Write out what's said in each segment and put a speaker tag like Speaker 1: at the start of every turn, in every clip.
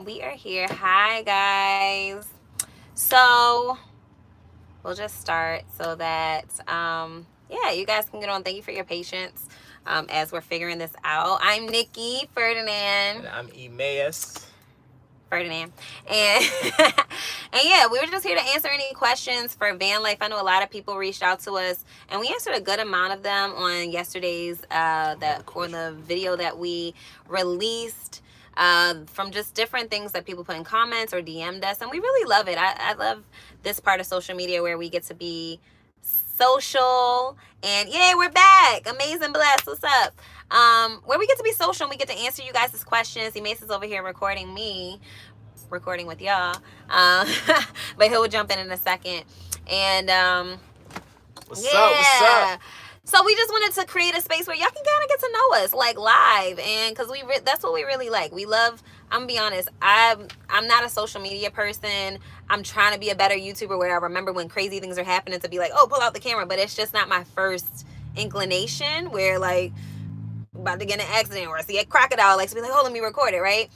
Speaker 1: We are here. Hi, guys. So, we'll just start so that, yeah, you guys can get on. Thank you for your patience as we're figuring this out. I'm Nikki Ferdinand.
Speaker 2: And I'm Emmaus.
Speaker 1: Ferdinand. And, and yeah, we were just here to answer any questions for van life. I know a lot of people reached out to us, and we answered a good amount of them on yesterday's on the video that we released. From just different things that people put in comments or DM'd us, and we really love it. I love this part of social media where we get to be social, and yeah, we're back. Amazing, blessed. What's up? Where we get to be social and we get to answer you guys' questions. Mason's over here recording me, recording with y'all. Um, but he'll jump in a second. And
Speaker 2: What's up? What's
Speaker 1: yeah.
Speaker 2: up?
Speaker 1: So we just wanted to create a space where y'all can kind of get to know us like live, and because that's what we really like. We love. I'm gonna be honest. I'm not a social media person. I'm trying to be a better YouTuber where I remember when crazy things are happening to be like, oh, pull out the camera. But it's just not my first inclination. Where like about to get in an accident or see a crocodile, like to be like, oh, let me record it, right?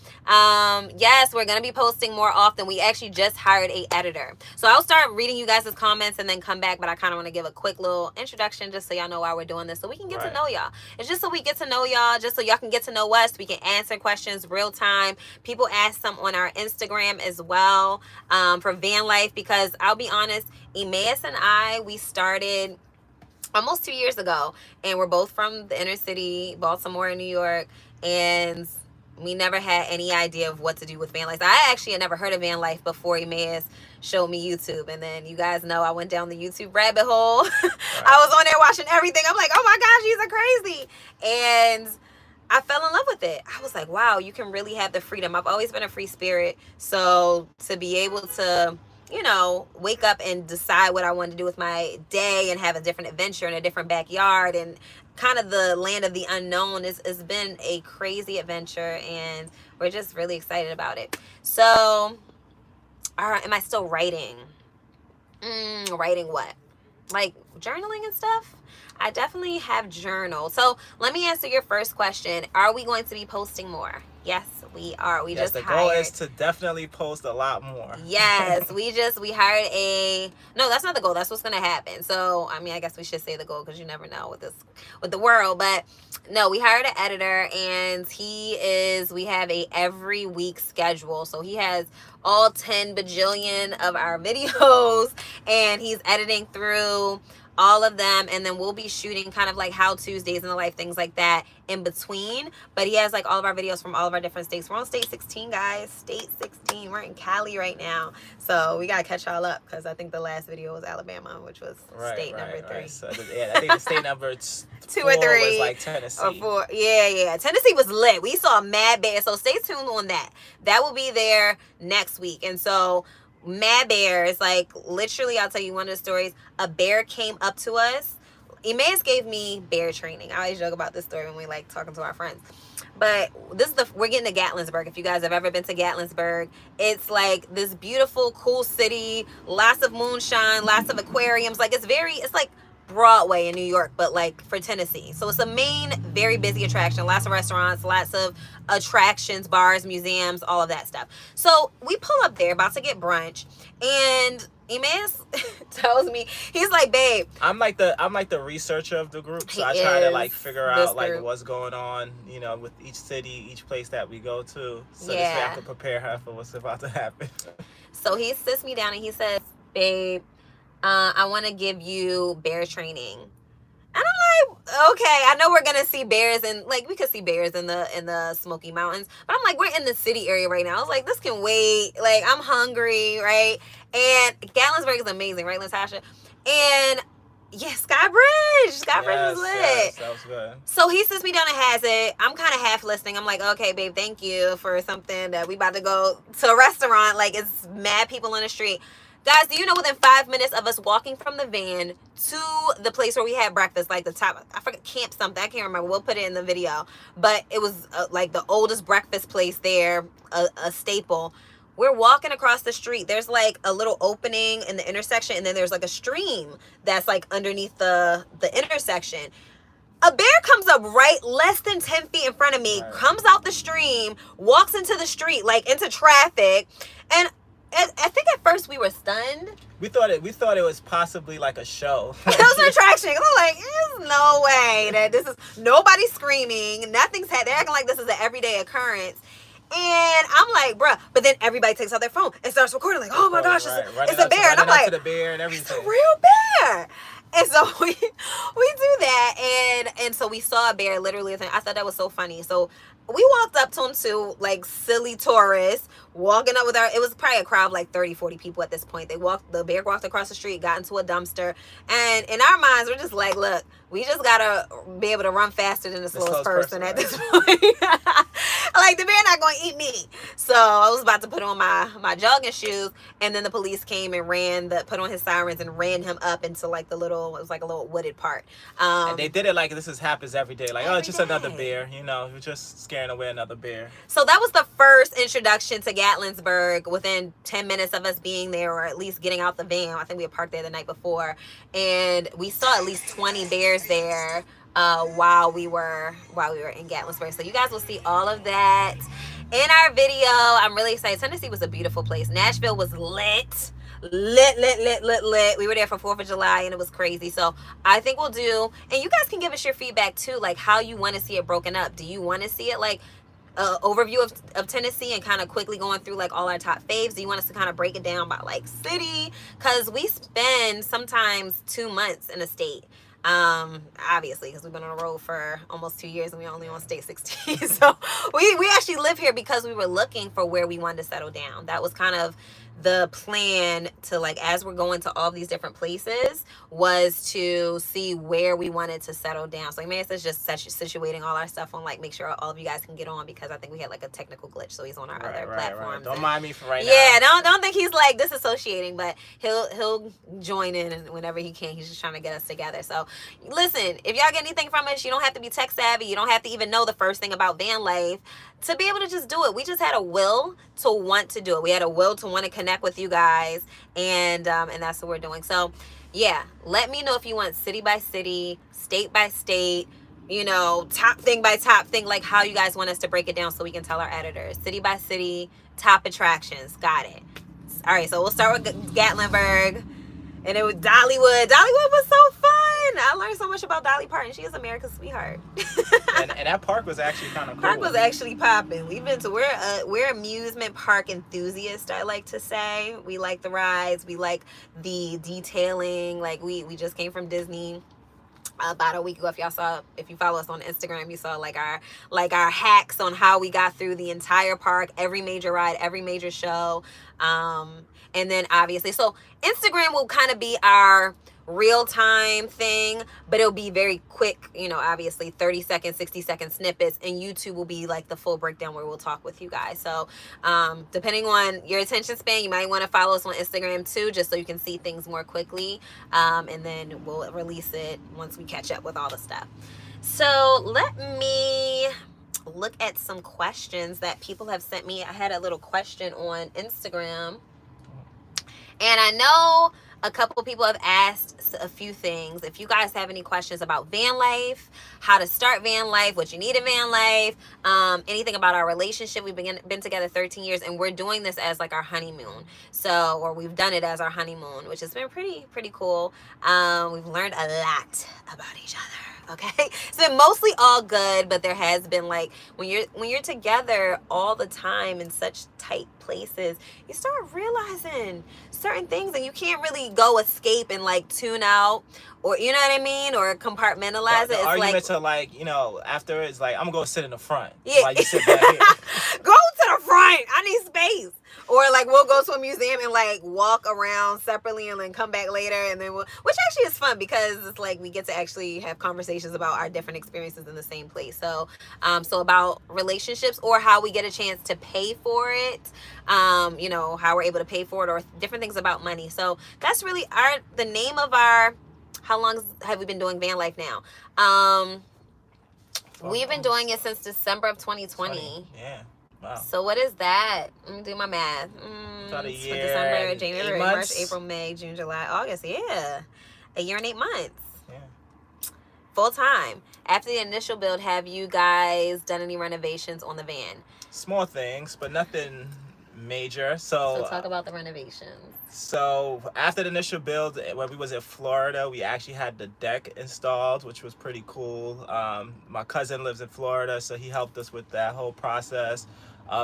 Speaker 1: Yes, we're gonna be posting more often. We actually just hired a editor, so I'll start reading you guys' comments and then come back. But I kind of want to give a quick little introduction just so y'all know why we're doing this, so we can get to
Speaker 2: Right.
Speaker 1: know y'all. It's just so we get to know y'all, just so y'all can get to know us. We can answer questions real time. People ask some on our Instagram as well, for van life, because I'll be honest, Emmaus and I, we started almost 2 years ago, and we're both from the inner city, Baltimore and New York, and we never had any idea of what to do with van life. I actually had never heard of van life before Emmaus showed me YouTube, and then you guys know I went down the YouTube rabbit hole.
Speaker 2: Right.
Speaker 1: I was on there watching everything. I'm like, oh my gosh, these are crazy, and I fell in love with it. I was like, wow, you can really have the freedom. I've always been a free spirit. So to be able to, wake up and decide what I wanted to do with my day and have a different adventure in a different backyard and kind of the land of the unknown has been a crazy adventure, and we're just really excited about it. So, all right, am I still writing? Writing what? Like journaling and stuff? I definitely have journal. So let me answer your first question. Are we going to be posting more? Yes, we are. We
Speaker 2: Yes,
Speaker 1: just
Speaker 2: the goal
Speaker 1: hired.
Speaker 2: is to definitely post a lot more.
Speaker 1: Yes, we hired a. No, that's not the goal. That's what's gonna happen. So I mean, I guess we should say the goal because you never know with the world. But no, we hired an editor, and we have a every week schedule. So he has all 10 bajillion of our videos, and he's editing through all of them, and then we'll be shooting kind of like how Tuesdays in the life, things like that in between. But he has like all of our videos from all of our different states. We're on state 16, guys. State 16. We're in Cali right now, so we gotta catch y'all up because I think the last video was Alabama, which was
Speaker 2: Right,
Speaker 1: state number
Speaker 2: right,
Speaker 1: 3.
Speaker 2: right. So yeah, I think the state number
Speaker 1: Two
Speaker 2: four
Speaker 1: or
Speaker 2: was
Speaker 1: three
Speaker 2: like
Speaker 1: or
Speaker 2: Tennessee.
Speaker 1: 4. Yeah. Tennessee was lit. We saw mad bears, so stay tuned on that. That will be there next week. And so mad bears, like literally, I'll tell you one of the stories. A bear came up to us. Emmaus gave me bear training. I always joke about this story when we like talking to our friends. But we're getting to Gatlinburg. If you guys have ever been to Gatlinburg, it's like this beautiful, cool city, lots of moonshine, lots of aquariums. Like it's like Broadway in New York, but like for Tennessee. So it's a main, very busy attraction. Lots of restaurants, lots of attractions, bars, museums, all of that stuff. So we pull up there, about to get brunch, and Emmaus tells me, he's like, babe.
Speaker 2: I'm like the researcher of the group, so
Speaker 1: He
Speaker 2: I try to like
Speaker 1: is
Speaker 2: figure
Speaker 1: this
Speaker 2: out like
Speaker 1: group.
Speaker 2: what's going on, with each city, each place that we go to. So this way I
Speaker 1: Yeah.
Speaker 2: can prepare her for what's about to happen.
Speaker 1: So he sits me down and he says, babe, I want to give you bear training. And I'm like, okay, I know we're gonna see bears, and like we could see bears in the Smoky Mountains, but I'm like, we're in the city area right now. I was like, this can wait. Like I'm hungry, right? And Gatlinburg is amazing, right, Latasha? And yeah, Sky Bridge was
Speaker 2: Yes,
Speaker 1: lit.
Speaker 2: yes, that was good.
Speaker 1: So he sits me down and has it. I'm kind of half listening. I'm like, okay, babe, thank you for something that we about to go to a restaurant. Like it's mad people on the street. Guys, do you know within 5 minutes of us walking from the van to the place where we had breakfast, like the top, I forget, camp something, I can't remember, we'll put it in the video, but it was like the oldest breakfast place there, a staple. We're walking across the street. There's like a little opening in the intersection, and then there's like a stream that's like underneath the intersection. A bear comes up right less than 10 feet in front of me,
Speaker 2: Right.
Speaker 1: comes out the stream, walks into the street, like into traffic. And I think at first we were stunned.
Speaker 2: We thought it was possibly like a show.
Speaker 1: It was an attraction. I'm like, there's no way that this is, nobody's screaming, nothing's happening. They're acting like this is an everyday occurrence. And I'm like, bruh. But then everybody takes out their phone and starts recording, like, oh my gosh, it's a bear. And I'm like,
Speaker 2: the bear and everything.
Speaker 1: It's a real bear. And so we do that, and so we saw a bear literally. I thought that was so funny. So we walked up to him too, like silly tourists, walking up with our, it was probably a crowd of like 30, 40 people at this point. The bear walked across the street, got into a dumpster, and in our minds, we're just like, look, we just gotta be able to run faster than the slowest person at this point. Like, the bear not gonna eat me. So I was about to put on my jogging shoes, and then the police came and put on his sirens and ran him up into like it was like a little wooded part.
Speaker 2: And they did it like this happens every day. Like, it's just another bear, you're just scaring away another bear.
Speaker 1: So that was the first introduction to Gatlinburg within 10 minutes of us being there, or at least getting out the van. I think we had parked there the night before, and we saw at least 20 bears there while we were in Gatlinburg. So you guys will see all of that in our video. I'm really excited. Tennessee was a beautiful place. Nashville was lit. We were there for 4th of July, and it was crazy. So I think we'll do, and you guys can give us your feedback too, like how you want to see it broken up. Do you want to see it like overview of Tennessee and kind of quickly going through like all our top faves? Do you want us to kind of break it down by like city? Because we spend sometimes 2 months in a state. Obviously, because we've been on the road for almost 2 years and we only on state 16. So we actually live here because we were looking for where we wanted to settle down. That was kind of the plan, to like, as we're going to all these different places, was to see where we wanted to settle down. So Emmaus is just situating all our stuff on, like, make sure all of you guys can get on, because I think we had like a technical glitch, so he's on our other platforms.
Speaker 2: Don't mind me for right
Speaker 1: now. Yeah, don't think he's like disassociating, but he'll join in whenever he can. He's just trying to get us together. So listen, if y'all get anything from us, you don't have to be tech savvy. You don't have to even know the first thing about van life to be able to just do it. We just had a will to want to do it. We had a will to want to connect with you guys, and that's what we're doing. So yeah, let me know if you want city by city, state by state, top thing by top thing, like how you guys want us to break it down so we can tell our editors. City by city, top attractions. Got it. All right, so we'll start with Gatlinburg. And it was Dollywood. Dollywood was so fun. I learned so much about Dolly Parton. She is America's sweetheart.
Speaker 2: and that park was actually kind of cool.
Speaker 1: Park was actually popping. We've been to, we're amusement park enthusiasts, I like to say. We like the rides. We like the detailing. Like, we just came from Disney about a week ago. If you follow us on Instagram, you saw like our hacks on how we got through the entire park, every major ride, every major show. And then obviously, so Instagram will kind of be our real-time thing, but it'll be very quick, obviously 30-second, 60-second snippets, and YouTube will be like the full breakdown where we'll talk with you guys. So depending on your attention span, you might want to follow us on Instagram too, just so you can see things more quickly, and then we'll release it once we catch up with all the stuff. So let me look at some questions that people have sent me. I had a little question on Instagram, and I know a couple people have asked a few things. If you guys have any questions about van life, how to start van life, what you need in van life, anything about our relationship. We've been together 13 years, and we're doing this as like our honeymoon. So, or we've done it as our honeymoon, which has been pretty cool. We've learned a lot about each other. Okay, it's been mostly all good, but there has been, like, when you're together all the time in such tight places, you start realizing certain things, and you can't really go escape and like tune out, or you know what I mean, or compartmentalize it. It's
Speaker 2: arguments are like, after it's like, I'm gonna go sit in the front.
Speaker 1: Yeah,
Speaker 2: while you sit back here.
Speaker 1: Go to the front. I need space. Or like, we'll go to a museum and like walk around separately and then come back later, and then which actually is fun, because it's like we get to actually have conversations about our different experiences in the same place. So so about relationships, or how we get a chance to pay for it, how we're able to pay for it, or different things about money. So that's really the name of our, how long have we been doing van life now? We've been doing it since December of 2020.
Speaker 2: Yeah. Wow.
Speaker 1: So what is that? Let me do my math.
Speaker 2: About a year,
Speaker 1: for December, January, March,
Speaker 2: months.
Speaker 1: April, May, June, July, August. Yeah. A year and 8 months.
Speaker 2: Yeah.
Speaker 1: full time. After the initial build, have you guys done any renovations on the van?
Speaker 2: Small things, but nothing major.
Speaker 1: So talk about the renovations.
Speaker 2: So after the initial build, when we was in Florida, we actually had the deck installed, which was pretty cool. My cousin lives in Florida, so he helped us with that whole process.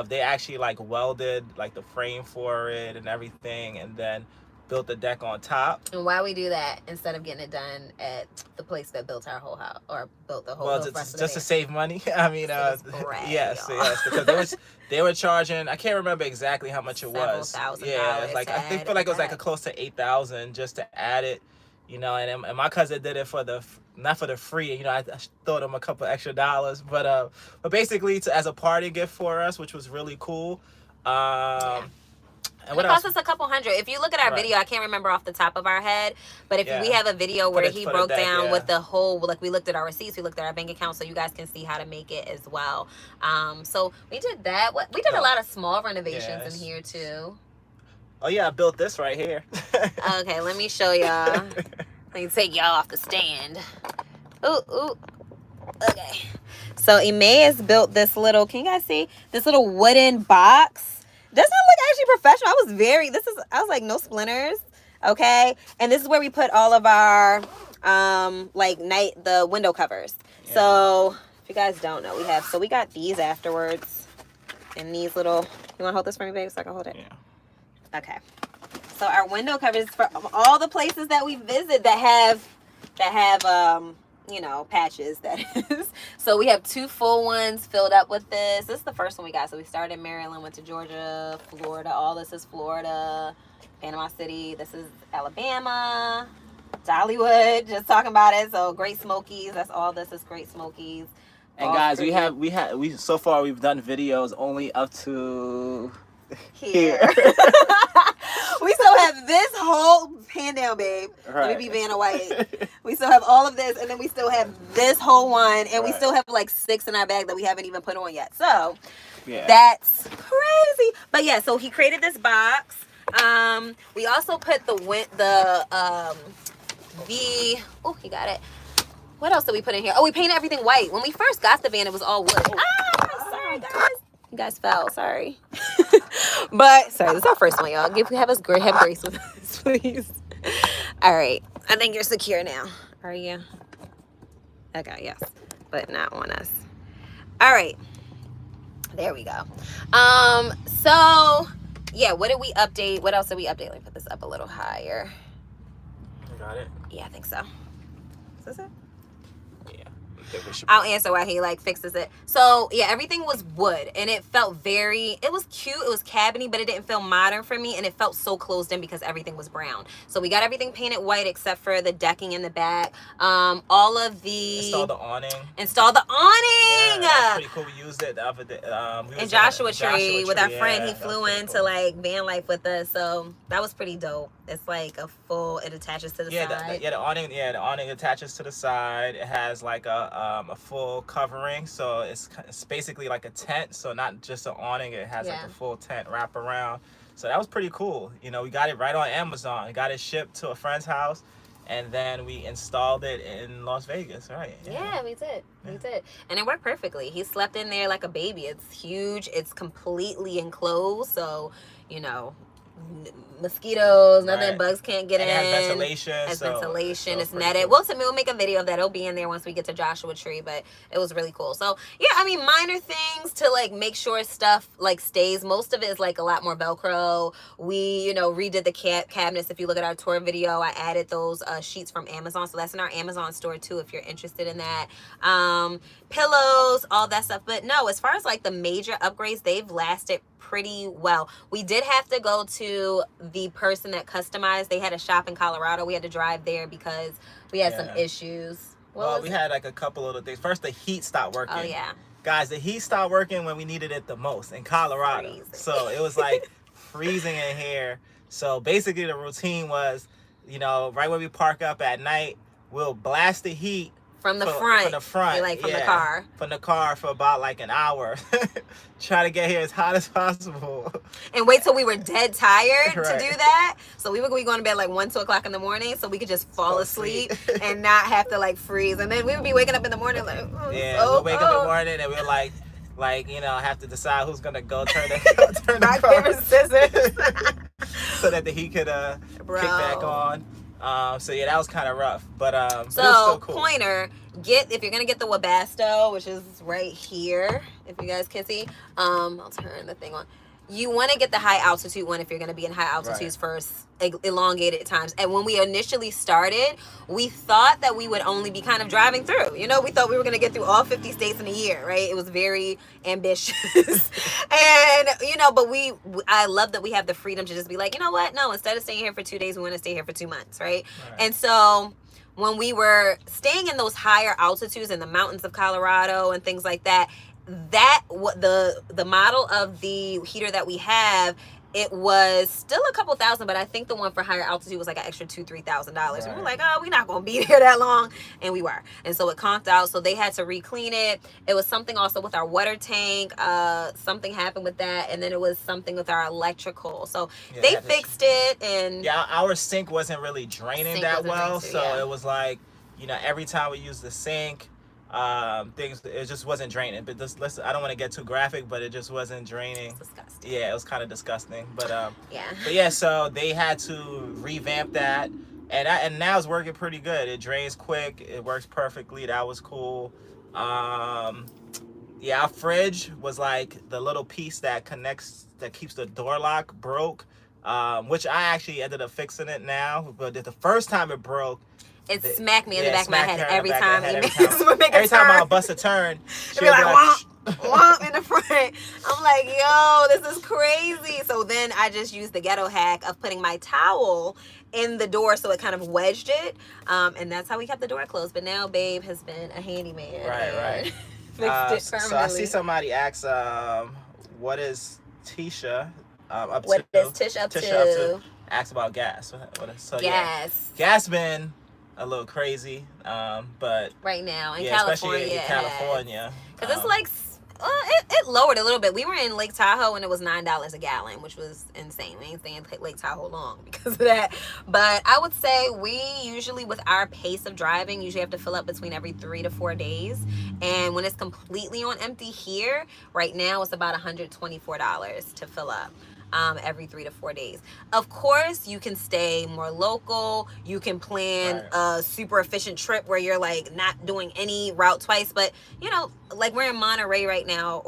Speaker 2: They actually like welded like the frame for it and everything, and then built the deck on top.
Speaker 1: And why we do that instead of getting it done at the place that built our whole house or built the whole
Speaker 2: just to save money. I mean,
Speaker 1: brag,
Speaker 2: yes,
Speaker 1: y'all.
Speaker 2: yes, because they were charging. I can't remember exactly how much it was.
Speaker 1: Yeah,
Speaker 2: like I think feel like it was like a close to $8,000 just to add it. You know, and my cousin did it for not for the free. You know, I throw him a couple extra dollars, but basically as a party gift for us, which was really cool.
Speaker 1: Yeah. And it cost us a couple hundred. If you look at our video, I can't remember off the top of our head, but if we have a video where he broke down with the whole, like we looked at our receipts, we looked at our bank account, so you guys can see how to make it as well. So we did that. We did a lot of small renovations in here too.
Speaker 2: Oh yeah, I built this right here.
Speaker 1: Okay, let me show y'all. Let me take y'all off the stand. Ooh. Okay. So Emmaus built this little, can you guys see? This little wooden box. Doesn't look actually professional. I was like, no splinters. Okay. And this is where we put all of our, the window covers. Yeah. So if you guys don't know, we got these afterwards. And these little, you want to hold this for me, babe, so I can hold it? Yeah. Okay. So our window covers for all the places that we visit that have patches, that is. So we have 2 full ones filled up with this. This is the first one we got. So we started in Maryland, went to Georgia, Florida. All this is Florida, Panama City. This is Alabama, Dollywood, just talking about it. So Great Smokies, that's all this is Great Smokies.
Speaker 2: And guys, we so far we've done videos only up to here.
Speaker 1: We still have this whole pan down, babe. Right. Let me be Vanna White. We still have all of this, and then we still have this whole one, and we still have like 6 in our bag that we haven't even put on yet. So that's crazy. But yeah, so he created this box. We also put he got it. What else did we put in here? Oh, we painted everything white. When we first got the van, it was all wood. Sorry, guys. You guys fell. Sorry. But, sorry, this is our first one, y'all. Have grace with us, please. All right. I think you're secure now. Are you? Okay, yes. But not on us. All right. There we go. So, yeah, what did we update? What else did we update? Let me put this up a little higher.
Speaker 2: You got it?
Speaker 1: Yeah, I think so. Is this it?
Speaker 2: Yeah.
Speaker 1: I'll answer why he fixes it. So yeah, everything was wood and it felt it was cute, it was cabiny, but it didn't feel modern for me, and it felt so closed in because everything was brown. So we got everything painted white except for the decking in the back. All of the
Speaker 2: install the awning.
Speaker 1: Yeah,
Speaker 2: that's pretty cool. We used it the other day.
Speaker 1: In Joshua Tree with our friend. He flew into van life with us, so that was pretty dope. It's like it attaches to the side.
Speaker 2: The awning attaches to the side. It has like a full covering, so it's basically like a tent, so not just an awning, it has like a full tent wrap around. So that was pretty cool. You know, we got it right on Amazon. We got it shipped to a friend's house, and then we installed it in Las Vegas, right?
Speaker 1: Yeah, we did. We did. And it worked perfectly. He slept in there like a baby. It's huge. It's completely enclosed, so, mosquitoes, nothing, bugs can't get in.
Speaker 2: It has ventilation.
Speaker 1: It's netted. Cool. We'll make a video of that. It'll be in there once we get to Joshua Tree, but it was really cool. So yeah, I mean, minor things to make sure stuff stays. Most of it is a lot more Velcro. We redid the cabinets. If you look at our tour video, I added those sheets from Amazon, so that's in our Amazon store too if you're interested in that. Pillows, all that stuff. But no, as far as the major upgrades, they've lasted pretty well. We did have to go to the person that customized. They had a shop in Colorado. We had to drive there because we had some issues.
Speaker 2: We had a couple of things. First, the heat stopped working.
Speaker 1: Oh yeah,
Speaker 2: guys, the heat stopped working when we needed it the most in Colorado. Freezing. So it was freezing in here. So basically the routine was, right when we park up at night, we'll blast the heat
Speaker 1: From the front.
Speaker 2: From the front.
Speaker 1: Like from the car.
Speaker 2: From the car for about like an hour. Try to get here as hot as possible.
Speaker 1: And wait till we were dead tired to do that. So we would be going to bed like 1, 2 o'clock in the morning so we could just fall asleep and not have to like freeze. And then we would be waking up in the morning like,
Speaker 2: we'll wake up in the morning and we're like, have to decide who's gonna go turn the
Speaker 1: rock, paper, scissors.
Speaker 2: So that he could kick back on. So yeah, that was kind of rough, but
Speaker 1: so
Speaker 2: it was still cool.
Speaker 1: Pointer, if you're gonna get the Webasto, which is right here, if you guys can see, I'll turn the thing on. You want to get the high altitude one if you're going to be in high altitudes first, elongated times. And when we initially started, we thought that we would only be kind of driving through. You know, we thought we were going to get through all 50 states in a year, right? It was very ambitious. And, you know, but I love that we have the freedom to just be like, you know what? No, instead of staying here for 2 days, we want to stay here for 2 months, right? And so when we were staying in those higher altitudes in the mountains of Colorado and things like that, the model of the heater that we have, it was still a couple thousand, but I think the one for higher altitude was like an extra $2,000-$3,000. And we're like, oh, we're not gonna be there that long, and we were. And so it conked out, so they had to re-clean it. It was something also with our water tank. Something happened with that, and then it was something with our electrical. So they fixed it, and
Speaker 2: our sink wasn't really draining that well, so it was like, you know, every time we used the sink, things, it just wasn't draining. But I don't want to get too graphic, but it just wasn't draining.
Speaker 1: It's disgusting.
Speaker 2: Yeah, it was kind of disgusting. But yeah, so they had to revamp that, and now it's working pretty good. It drains quick. It works perfectly. That was cool. Yeah, our fridge was like the little piece that keeps the door lock broke, which I actually ended up fixing it now. But the first time it broke,
Speaker 1: it smacked me in the back of my head every time.
Speaker 2: Every time I'll bust a turn,
Speaker 1: she'll be like, womp in the front. I'm like, yo, this is crazy. So then I just used the ghetto hack of putting my towel in the door so it kind of wedged it. And that's how we kept the door closed. But now Babe has been a handyman.
Speaker 2: Right.
Speaker 1: Fixed it permanently.
Speaker 2: So I see somebody ask, what is Tisha up to?
Speaker 1: What is Tish up to?
Speaker 2: Ask about gas. So
Speaker 1: gas.
Speaker 2: Yeah, gas been a little crazy, but
Speaker 1: right now in
Speaker 2: California, especially in California,
Speaker 1: because it's like it lowered a little bit. We were in Lake Tahoe and it was $9 a gallon, which was insane. We ain't staying in Lake Tahoe long because of that. But I would say we usually, with our pace of driving, usually have to fill up between every 3 to 4 days. And when it's completely on empty here, right now it's about $124 to fill up. Every 3 to 4 days. Of course, you can stay more local. You can plan a super efficient trip where you're like not doing any route twice. But you know, like we're in Monterey right now,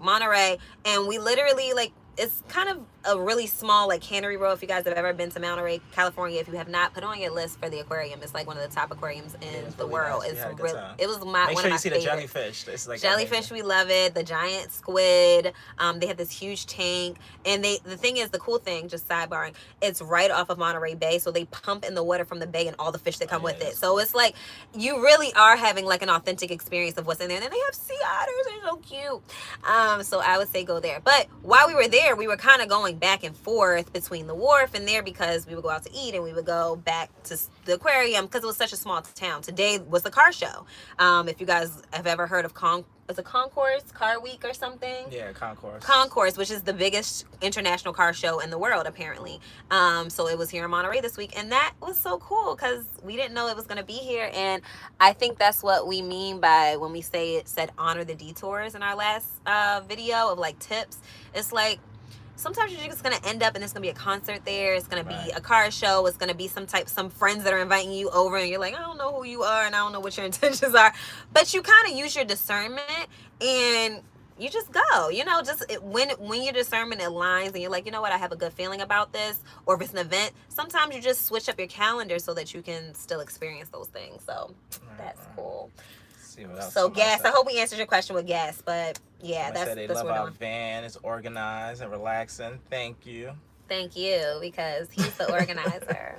Speaker 1: Monterey, and we literally like, it's kind of a really small like cannery row. If you guys have ever been to Monterey, California, if you have not, put on your list for the aquarium. It's like one of the top aquariums in the world.
Speaker 2: Nice.
Speaker 1: It's really, it was
Speaker 2: Make
Speaker 1: one
Speaker 2: sure
Speaker 1: of
Speaker 2: you
Speaker 1: my
Speaker 2: see
Speaker 1: favorites.
Speaker 2: The jellyfish. It's like
Speaker 1: jellyfish, we love it. The giant squid. They have this huge tank, and the thing is, the cool thing, just sidebarring, it's right off of Monterey Bay, so they pump in the water from the bay and all the fish that come with it. So it's like you really are having like an authentic experience of what's in there. And then they have sea otters. They're so cute. So I would say go there. But while we were there, we were kind of going back and forth between the wharf and there because we would go out to eat and we would go back to the aquarium because it was such a small town. Today was the car show. If you guys have ever heard of it's a Concourse Car Week or something.
Speaker 2: Yeah, Concourse.
Speaker 1: Concourse, which is the biggest international car show in the world, apparently. So it was here in Monterey this week, and that was so cool because we didn't know it was going to be here. And I think that's what we mean by when we said honor the detours in our last video of like tips. It's like, sometimes you're just going to end up and it's going to be a concert there. It's going to be a car show. It's going to be some friends that are inviting you over and you're like, I don't know who you are and I don't know what your intentions are. But you kind of use your discernment and you just go, you know, when your discernment aligns and you're like, you know what, I have a good feeling about this. Or if it's an event, sometimes you just switch up your calendar so that you can still experience those things. So that's cool. So gas, I hope we answered your question with gas, but yeah, that's
Speaker 2: they
Speaker 1: what
Speaker 2: love
Speaker 1: we're
Speaker 2: our
Speaker 1: doing.
Speaker 2: van. It's organized and relaxing. Thank you.
Speaker 1: Thank you, because he's the organizer.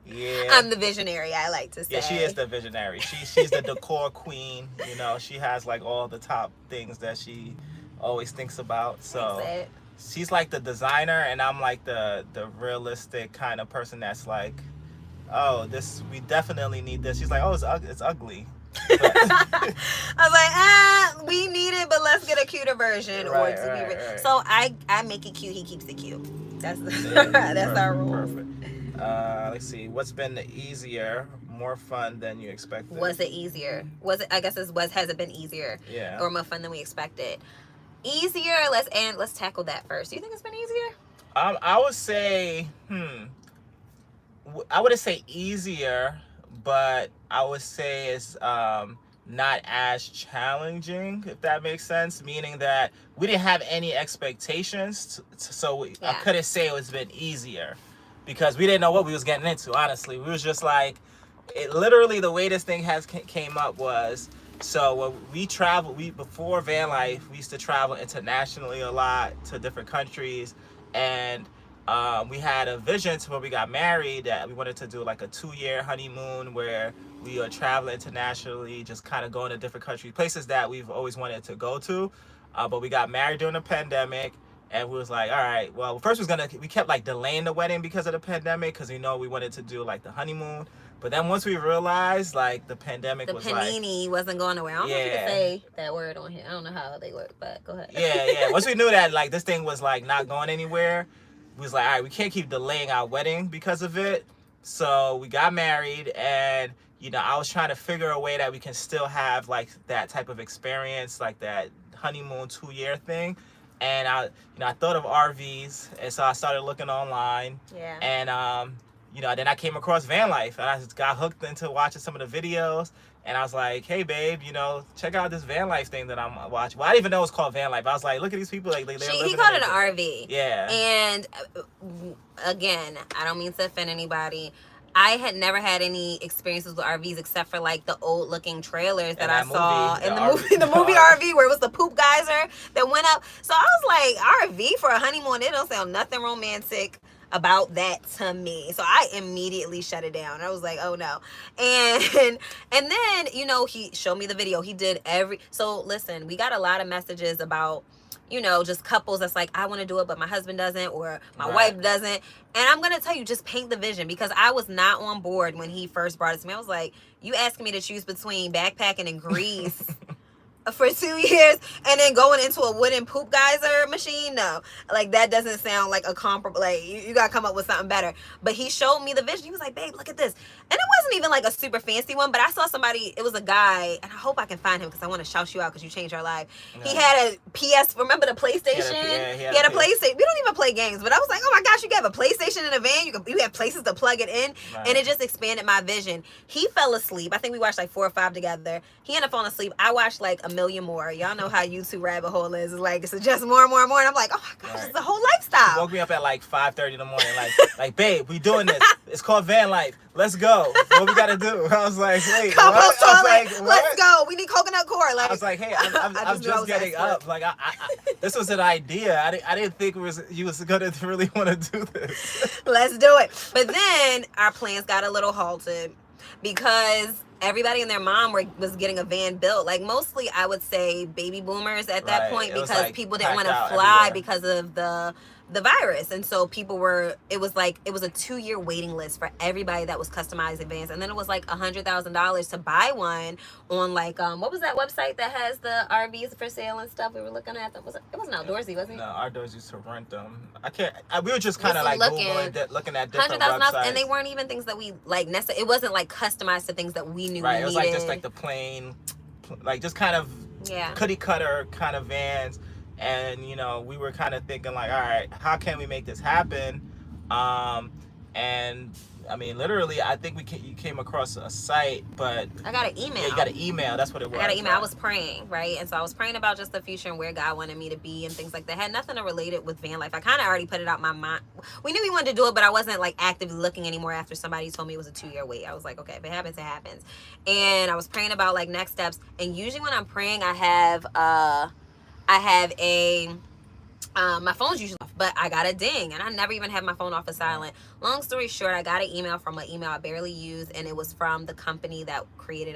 Speaker 2: Yeah,
Speaker 1: I'm the visionary, I like to say.
Speaker 2: Yeah, she is the visionary. She's the decor queen. You know, she has like all the top things that she always thinks about. So she's like the designer, and I'm like the realistic kind of person that's like, oh, we definitely need this. She's like, oh, it's ugly.
Speaker 1: I was like, we need it, but let's get a cuter version.
Speaker 2: Right,
Speaker 1: or to
Speaker 2: right,
Speaker 1: be
Speaker 2: right.
Speaker 1: So I make it cute, he keeps it cute. That's that's our rule.
Speaker 2: Perfect. Let's see. What's been easier, more fun than you expected?
Speaker 1: Was it easier? Was it? I guess has it been easier?
Speaker 2: Yeah.
Speaker 1: Or more fun than we expected? Easier. Let's tackle that first. Do you think it's been easier?
Speaker 2: I would say, I wouldn't say easier, but I would say it's not as challenging, if that makes sense. Meaning that we didn't have any expectations, so I couldn't say it's been easier because we didn't know what we was getting into. Honestly, we was just like, literally the way this thing came up was. So when we traveled, before van life, we used to travel internationally a lot to different countries, and we had a vision to when we got married that we wanted to do like a 2-year honeymoon where we would travel internationally, just kind of going to different countries, places that we've always wanted to go to. But we got married during the pandemic, and we was like, all right, well, first we kept like delaying the wedding because of the pandemic, because we wanted to do like the honeymoon. But then once we realized like the pandemic was
Speaker 1: panini wasn't going nowhere. I don't know if you can say that word on here. I don't know how they work, but go ahead.
Speaker 2: Yeah. Once we knew that like this thing was like not going anywhere, we was like, all right, we can't keep delaying our wedding because of it. So we got married, and I was trying to figure a way that we can still have like that type of experience, like that honeymoon 2-year thing. And I thought of RVs, and so I started looking online.
Speaker 1: Yeah.
Speaker 2: And then I came across van life, and I just got hooked into watching some of the videos. And I was like, hey, babe, check out this van life thing that I'm watching. Well, I didn't even know it was called van life. I was like, look at these people. Like,
Speaker 1: he called it an RV.
Speaker 2: Yeah.
Speaker 1: And again, I don't mean to offend anybody. I had never had any experiences with RVs except for like the old looking trailers that I saw in the movie RV, where it was the poop geyser that went up. So I was like, RV for a honeymoon, it don't sound nothing romantic about that to me. So I immediately shut it down. I was like, oh no. And then, he showed me the video. He did so listen, we got a lot of messages about, just couples that's like, I want to do it, but my husband doesn't, or my wife doesn't. And I'm going to tell you, just paint the vision, because I was not on board when he first brought it to me. I was like, you asking me to choose between backpacking in Greece for 2 years and then going into a wooden poop geyser machine? No, like that doesn't sound like a comparable. Like you gotta come up with something better. But he showed me the vision. He was like, babe, look at this. And it wasn't even like a super fancy one, but I saw somebody, it was a guy, and I hope I can find him because I want to shout you out because you changed our life. Yeah. He had a PS, remember the PlayStation? He had a PlayStation. We don't even play games, but I was like, oh my gosh, you can have a PlayStation in a van. You have places to plug it in. Right. And it just expanded my vision. He fell asleep. I think we watched like 4 or 5 together. He ended up falling asleep. I watched like a million more. Y'all know how YouTube rabbit hole is. It's like, it's just more and more and more. And I'm like, oh my gosh, it's a whole lifestyle.
Speaker 2: He woke me up at like 5:30 in the morning. Like, babe, we doing this. It's called van life. Let's go. What we gotta do? I was like, wait,
Speaker 1: compost toilet. Let's go. We need coconut core.
Speaker 2: Like, I was like, hey, I'm just getting up. Like, this was an idea. I didn't think you was gonna really want to do this.
Speaker 1: Let's do it. But then our plans got a little halted because everybody and their mom was getting a van built. Like mostly, I would say baby boomers at that point, because like people didn't want to fly because of the virus. And so it was a 2-year waiting list for everybody that was customizing vans. And then it was like $100,000 to buy one on like, what was that website that has the RVs for sale and stuff? We were looking at them. It wasn't Outdoorsy, was it?
Speaker 2: No, Outdoorsy used to rent them. We were just kind of like Googling, looking at different websites.
Speaker 1: And they weren't even things that we like necessarily, it wasn't like customized to things that we knew we needed.
Speaker 2: It was like just like the plain, like just kind of cookie cutter kind of vans. And we were kind of thinking like, all right, how can we make this happen? And I mean, literally, I think you came across a site, but
Speaker 1: I got an email.
Speaker 2: Yeah, you got an email. That's what it was.
Speaker 1: I got an email. I was praying, right? And so I was praying about just the future and where God wanted me to be and things like that. Had nothing to relate it with van life. I kind of already put it out my mind. We knew we wanted to do it, but I wasn't like actively looking anymore after somebody told me it was a 2-year wait. I was like, okay, if it happens, it happens. And I was praying about like next steps. And usually when I'm praying, I have a My phone's usually off, but I got a ding, and I never even have my phone off of silent. Long story short, I got an email from an email I barely use, and it was from the company that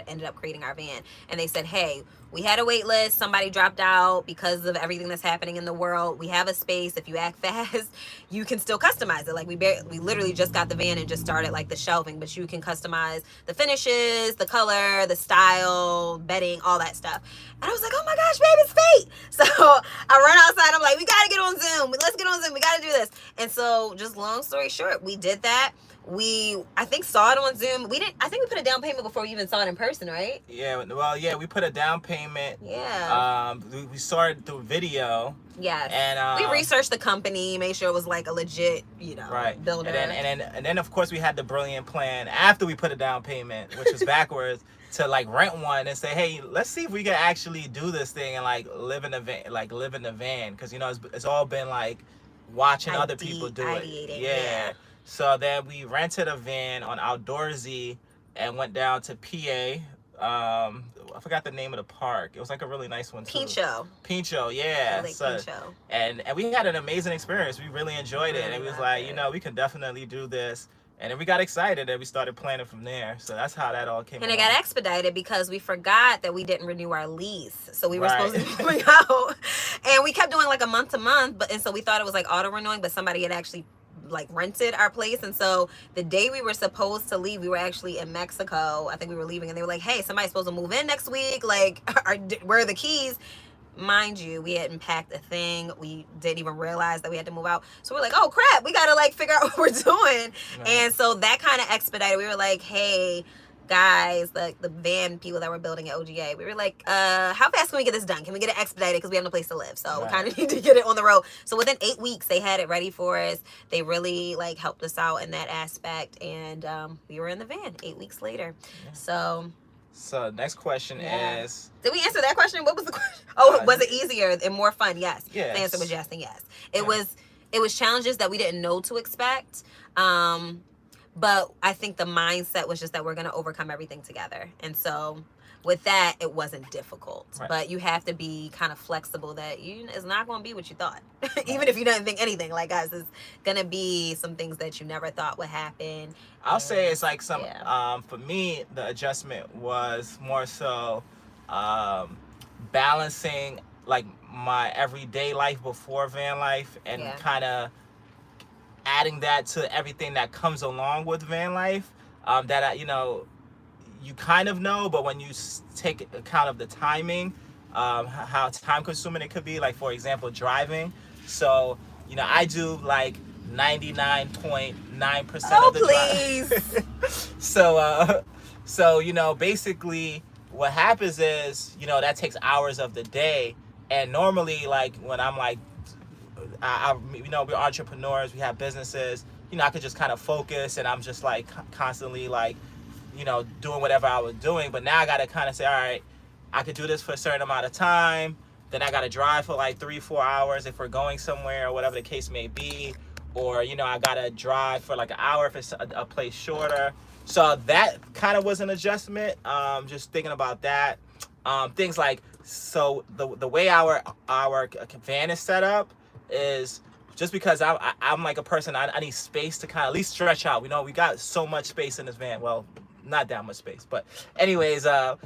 Speaker 1: ended up creating our van. And they said, hey, we had a wait list. Somebody dropped out because of everything that's happening in the world. We have a space. If you act fast, you can still customize it. Like we literally just got the van and just started like the shelving, but you can customize the finishes, the color, the style, bedding, all that stuff. And I was like, oh my gosh, babe, it's fate. So I run outside. I'm like, we got to get on Zoom. Let's get on Zoom. We got to do this. And so just long story short, we did that. I think saw it on Zoom. I think we put a down payment before we even saw it in person, right?
Speaker 2: Yeah, well, yeah, we put a down payment.
Speaker 1: Yeah.
Speaker 2: We saw it through video.
Speaker 1: Yes.
Speaker 2: And
Speaker 1: we researched the company, made sure it was like a legit,
Speaker 2: right.
Speaker 1: builder.
Speaker 2: And then of course we had the brilliant plan after we put a down payment, which was backwards, to like rent one and say, hey, let's see if we can actually do this thing and like live in the van, because it's all been like watching other people do it. Yeah. So then we rented a van on Outdoorsy and went down to PA. I forgot the name of the park. It was like a really nice one too. Pincho, yeah.
Speaker 1: Pincho.
Speaker 2: And we had an amazing experience. We really enjoyed it. And it was like, we can definitely do this. And then we got excited and we started planning from there. So that's how that all came.
Speaker 1: And it got expedited because we forgot that we didn't renew our lease. So we were supposed to be moving out. And we kept doing like a month to month, and so we thought it was like auto renewing, but somebody had actually like rented our place. And so the day we were supposed to leave, we were actually in Mexico. I think we were leaving, and they were like, hey, somebody's supposed to move in next week. Like, where are the keys? Mind you, we hadn't packed a thing. We didn't even realize that we had to move out. So we're like, oh crap, we gotta like figure out what we're doing. Right. And so that kind of expedited. We were like, hey guys, the van people that were building at OGA, we were like, how fast can we get this done? Can we get it expedited? Because we have no place to live. So we kind of need to get it on the road. So within 8 weeks, they had it ready for us. They really like helped us out in that aspect. And we were in the van 8 weeks later. Yeah.
Speaker 2: So next question is...
Speaker 1: Did we answer that question? What was the question? Oh, was it easier and more fun? Yes.
Speaker 2: Yes.
Speaker 1: The answer was yes and yes. It was challenges that we didn't know to expect. But I think the mindset was just that we're going to overcome everything together. And so with that, it wasn't difficult. Right. But you have to be kind of flexible that it's not going to be what you thought. Even if you didn't think anything. Like, guys, it's going to be some things that you never thought would happen.
Speaker 2: I'll say it's like some, for me, the adjustment was more so balancing like my everyday life before van life and kind of adding that to everything that comes along with van life, that you kind of know, but when you take account of the timing, how time consuming it could be, like for example driving. So I do like 99.9% of the drive. So basically what happens is that takes hours of the day, and normally like when I'm like we're entrepreneurs, we have businesses, I could just kind of focus, and I'm just like constantly like doing whatever I was doing. But now I gotta kind of say, all right, I could do this for a certain amount of time, then I gotta drive for like 3-4 hours if we're going somewhere or whatever the case may be, or I gotta drive for like an hour if it's a place shorter. So that kind of was an adjustment, just thinking about that. Things like, so the way our van is set up is just because I'm like a person, I need space to kind of at least stretch out. We got so much space in this van. Well, not that much space, but anyways, I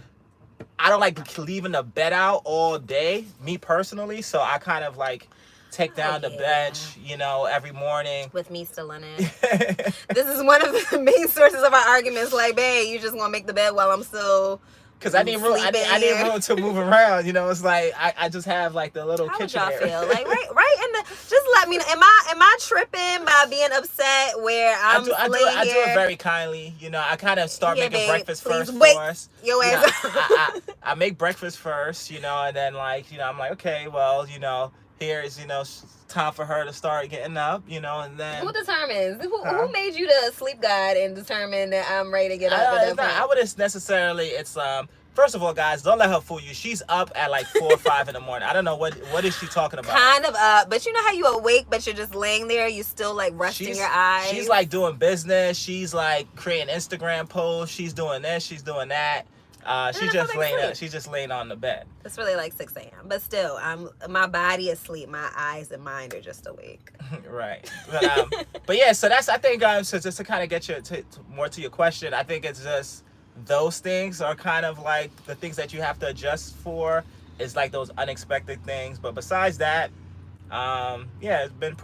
Speaker 2: don't like leaving the bed out all day, me personally. So I kind of like take down the bench, every morning. With me still in it.
Speaker 1: This is one of the main sources of our arguments. Like, babe, you just want to make the bed while I'm still...
Speaker 2: Because I need room. I need room to move around. It's like I just have like the little kitchen.
Speaker 1: How would y'all feel? Like right in the. Just let me know. Am I tripping by being upset where I do
Speaker 2: it very kindly. I kind of start making breakfast first for us.
Speaker 1: Your ass.
Speaker 2: I make breakfast first, and then like I'm like, okay, well, here's time for her to start getting up, and then...
Speaker 1: Who determines? Who made you the sleep guide and determine that I'm ready to get up?
Speaker 2: I wouldn't necessarily... It's first of all, guys, don't let her fool you. She's up at like 4 or 5 in the morning. I don't know what is she talking about.
Speaker 1: Kind of up, but you know how you awake, but you're just laying there. You still like resting your eyes.
Speaker 2: She's like doing business. She's like creating Instagram posts. She's doing this. She's doing that. She's just laying on the bed.
Speaker 1: It's really like 6 a.m. But still, my body is asleep. My eyes and mind are just awake.
Speaker 2: Right. But yeah, so that's, I think, so just to kind of get you more to your question, I think it's just those things are kind of like the things that you have to adjust for. Is like those unexpected things. But besides that, yeah, it's been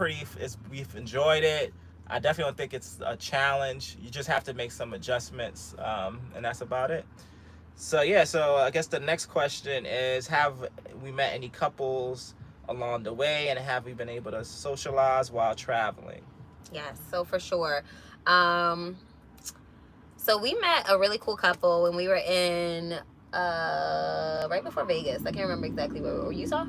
Speaker 2: we've enjoyed it. I definitely don't think it's a challenge. You just have to make some adjustments, and that's about it. So yeah, so I guess the next question is: have we met any couples along the way, and have we been able to socialize while traveling?
Speaker 1: Yes, so for sure. So we met a really cool couple when we were in right before Vegas. I can't remember exactly where we were. Utah?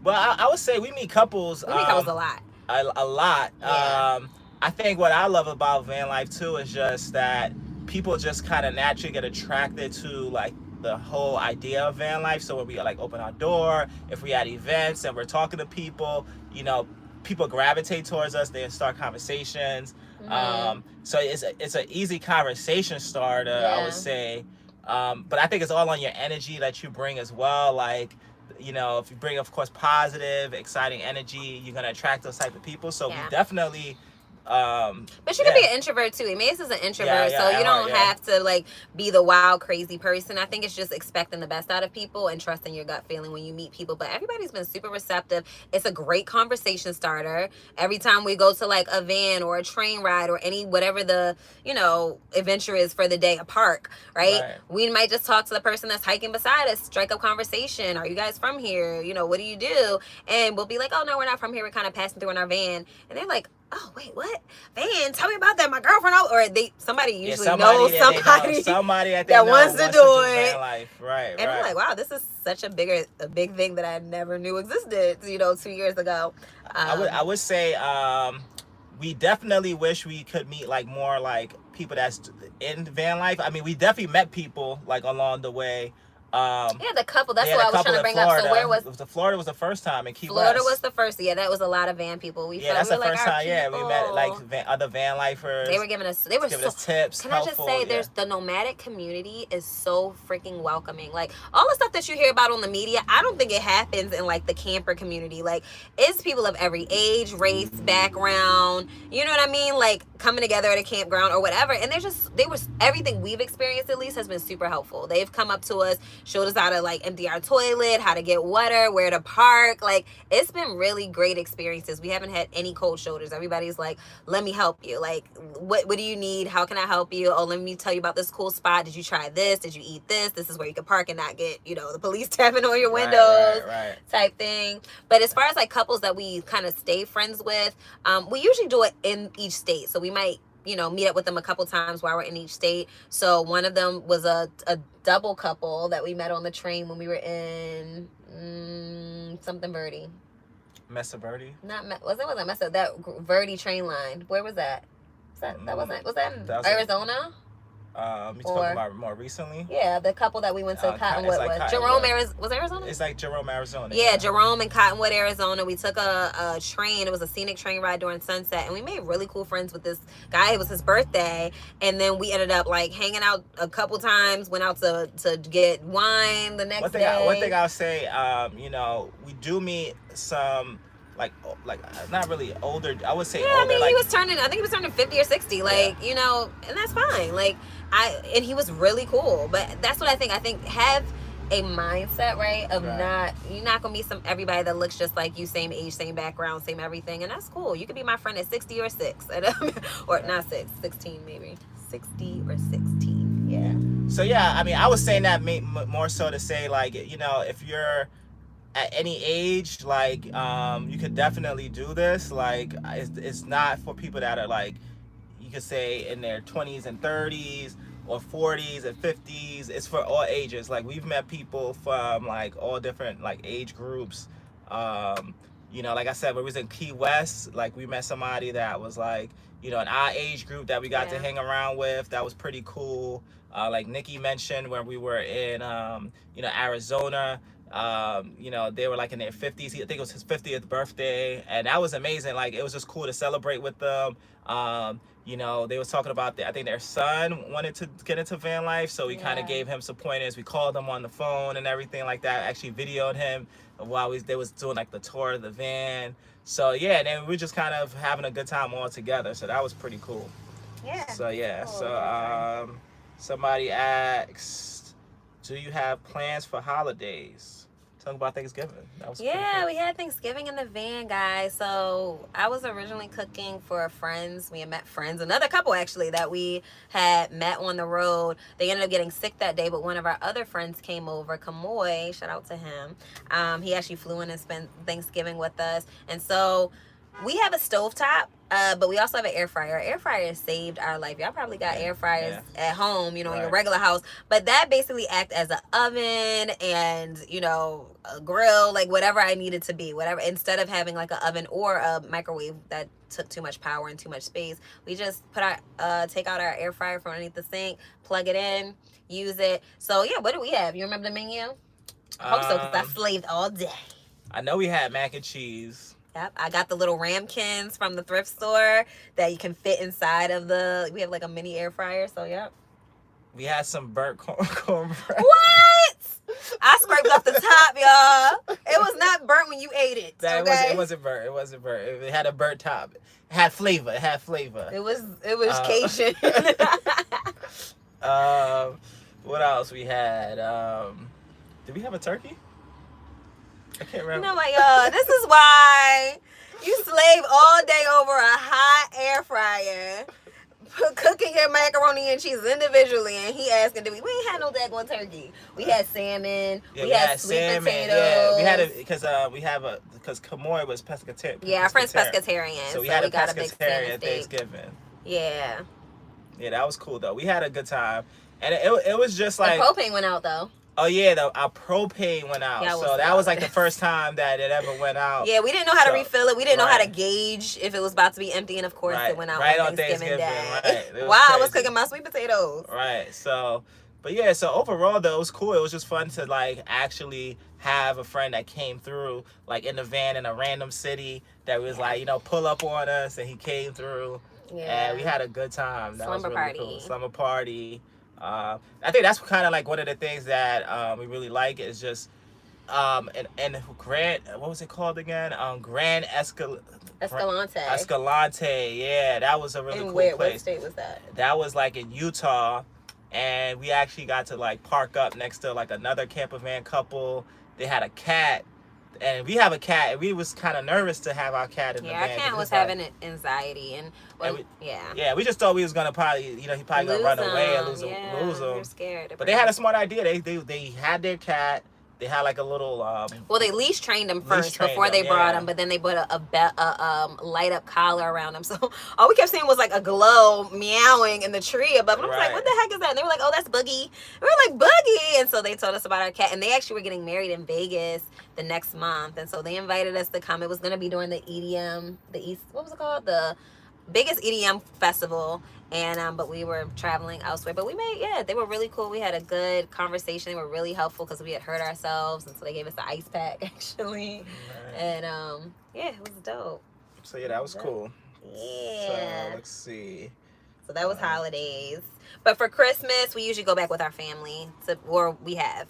Speaker 2: Well, I would say we meet couples.
Speaker 1: We meet couples a lot.
Speaker 2: A lot.
Speaker 1: Yeah.
Speaker 2: I think what I love about van life too is just that people just kind of naturally get attracted to like the whole idea of van life. So when we like open our door, if we at events and we're talking to people, you know, people gravitate towards us. They start conversations. So it's an easy conversation starter, I would say. But I think it's all on your energy that you bring as well. Like, you know, if you bring, of course, positive, exciting energy, you're gonna attract those type of people. So we definitely.
Speaker 1: But you can be an introvert too. Emmaus is an introvert, so you don't have to like be the wild, crazy person. I think it's just expecting the best out of people and trusting your gut feeling when you meet people. But everybody's been super receptive. It's a great conversation starter. Every time we go to like a van or a train ride or whatever the, you know, adventure is for the day, a park, right? We might just talk to the person that's hiking beside us, strike up conversation. Are you guys from here? You know, what do you do? And we'll be like, oh no, we're not from here. We're kind of passing through in our van. And they're like, oh wait, what? Van, tell me about that. My girlfriend, or somebody usually knows somebody that wants to do it.
Speaker 2: Life. Right.
Speaker 1: And I'm like, wow, this is such a big thing that I never knew existed. You know, 2 years ago.
Speaker 2: I would say we definitely wish we could meet like more like people that's in van life. I mean, we definitely met people like along the way.
Speaker 1: The couple. That's what I was trying to bring
Speaker 2: Florida.
Speaker 1: up. So where was
Speaker 2: Florida was the first time in Key West.
Speaker 1: Florida was the first. Yeah, that was a lot of van people.
Speaker 2: That's the first time. Yeah, we met like other van lifers.
Speaker 1: They were giving us tips. Can
Speaker 2: helpful,
Speaker 1: I just say, the nomadic community is so freaking welcoming. Like all the stuff that you hear about on the media, I don't think it happens in like the camper community. Like it's people of every age, race, background. You know what I mean? Like coming together at a campground or whatever. And everything we've experienced at least has been super helpful. They've come up to us, showed us how to like empty our toilet, how to get water, where to park. Like it's been really great experiences. We haven't had any cold shoulders. Everybody's like, let me help you. Like what do you need? How can I help you? Oh, let me tell you about this cool spot. Did you try this? Did you eat this? This is where you can park and not get, you know, the police tapping on your windows type thing. But as far as like couples that we kind of stay friends with, we usually do it in each state. So we might, you know, meet up with them a couple times while we're in each state. So one of them was a double couple that we met on the train when we were in something Verde.
Speaker 2: Mesa Verde?
Speaker 1: Wasn't Mesa, that Verde train line. Where was that? Was that in Arizona?
Speaker 2: You talking about more recently?
Speaker 1: Yeah, the couple that we went to Cottonwood with. Jerome, was Arizona?
Speaker 2: It's like Jerome, Arizona.
Speaker 1: Yeah, Jerome and Cottonwood, Arizona. We took a train. It was a scenic train ride during sunset, and we made really cool friends with this guy. It was his birthday, and then we ended up like hanging out a couple times. Went out to get wine the next day.
Speaker 2: One thing I'll say, you know, we do meet some. Like not really older. I would say older.
Speaker 1: I mean, I think he was turning 50 or 60. Like, you know, and that's fine. Like, and he was really cool. But that's what I think. I think have a mindset, right? Of you're not gonna meet everybody that looks just like you, same age, same background, same everything, and that's cool. You could be my friend at 60 or 6, or not 16 maybe. 60 or 16. Yeah.
Speaker 2: So yeah, I mean, I was saying that more so to say like, you know, if you're at any age, like you could definitely do this. Like it's not for people that are like, you could say in their 20s and 30s or 40s and 50s. It's for all ages. Like we've met people from like all different like age groups. You know, like I said, when we was in Key West, like we met somebody that was like, you know, in our age group that we got to hang around with. That was pretty cool. Like Nikki mentioned when we were in you know, Arizona, You know, they were like in their 50s. I think it was his 50th birthday, and that was amazing. Like, it was just cool to celebrate with them. You know, they was talking about I think their son wanted to get into van life, so we kind of gave him some pointers. We called him on the phone and everything like that. Actually videoed him while they was doing like the tour of the van. So yeah, and then we were just kind of having a good time all together. So that was pretty cool.
Speaker 1: Yeah.
Speaker 2: So yeah.
Speaker 1: Cool.
Speaker 2: So somebody asked, do you have plans for holidays? Talk about Thanksgiving. That was
Speaker 1: cool. We had Thanksgiving in the van, guys. So I was originally cooking for friends. We had met friends, another couple actually that we had met on the road. They ended up getting sick that day, but one of our other friends came over, Kamoy, shout out to him. He actually flew in and spent Thanksgiving with us. And so we have a stovetop, but we also have an air fryer. Our air fryer saved our life. Y'all probably got air fryers at home, you know, in your regular house. But that basically act as an oven and, you know, a grill, like whatever I needed to be, whatever. Instead of having like an oven or a microwave that took too much power and too much space, we just put our take out our air fryer from underneath the sink, plug it in, use it. So yeah, what do we have? You remember the menu? I hope so, because I slaved all day.
Speaker 2: I know we had mac and cheese.
Speaker 1: Yep, I got the little ramekins from the thrift store that you can fit inside of we have like a mini air fryer, so yep.
Speaker 2: We had some burnt cornbread.
Speaker 1: What? I scraped off the top, y'all. It was not burnt when you ate it. Okay?
Speaker 2: It wasn't burnt. It wasn't burnt. It had a burnt top. It had flavor.
Speaker 1: It was Cajun.
Speaker 2: What else we had? Did we have a turkey? I can't remember.
Speaker 1: You know what, y'all? This is why you slave all day over a hot air fryer, cooking your macaroni and cheese individually, and he asking, we ain't had no daggone turkey. We had salmon.
Speaker 2: Yeah,
Speaker 1: we had sweet
Speaker 2: salmon,
Speaker 1: potatoes.
Speaker 2: Yeah, we had it because Kamoy was pescatarian.
Speaker 1: Yeah, our friend's pescatarian.
Speaker 2: So we had a pescatarian Thanksgiving.
Speaker 1: Yeah.
Speaker 2: Yeah, that was cool though. We had a good time, and it was just like
Speaker 1: the propane went out though.
Speaker 2: Oh yeah, our propane went out. Yeah, so that was like the first time that it ever went out.
Speaker 1: Yeah, we didn't know how to refill it. We didn't know how to gauge if it was about to be empty, and of course it went out on Thanksgiving Day.
Speaker 2: Right.
Speaker 1: Wow, I was cooking my sweet potatoes.
Speaker 2: Right. So, but yeah, so overall though, it was cool. It was just fun to like actually have a friend that came through like in the van in a random city that was like, you know, pull up on us, and he came through. Yeah. And we had a good time. That was really cool. Slumber party. I think that's kind of like one of the things that we really like is just and Grand, what was it called again? Grand Escalante. Escalante, yeah, that was a really cool place.
Speaker 1: What state was that?
Speaker 2: That was like in Utah, and we actually got to like park up next to like another camper van couple. They had a cat. And we have a cat, and we was kind of nervous to have our cat in the van.
Speaker 1: Yeah, our cat was having anxiety, and
Speaker 2: we just thought we was gonna probably, you know, he probably gonna run away and lose him.
Speaker 1: We were scared.
Speaker 2: But they had a smart idea. They had their cat. They had like a little.
Speaker 1: Well, they leash trained him first before they brought him, but then they put a light up collar around him. So all we kept seeing was like a glow meowing in the tree above. And I was like, "What the heck is that?" And they were like, "Oh, that's Boogie." And we were like, "Boogie!" And so they told us about our cat, and they actually were getting married in Vegas the next month, and so they invited us to come. It was gonna be during the EDM, what was it called? The biggest EDM festival. And but we were traveling elsewhere, but they were really cool. We had a good conversation. They were really helpful because we had hurt ourselves, and so they gave us an ice pack actually. And it was dope.
Speaker 2: So yeah, that was cool.
Speaker 1: Yeah.
Speaker 2: So let's see.
Speaker 1: So that was holidays. But for Christmas, we usually go back with our family. We have.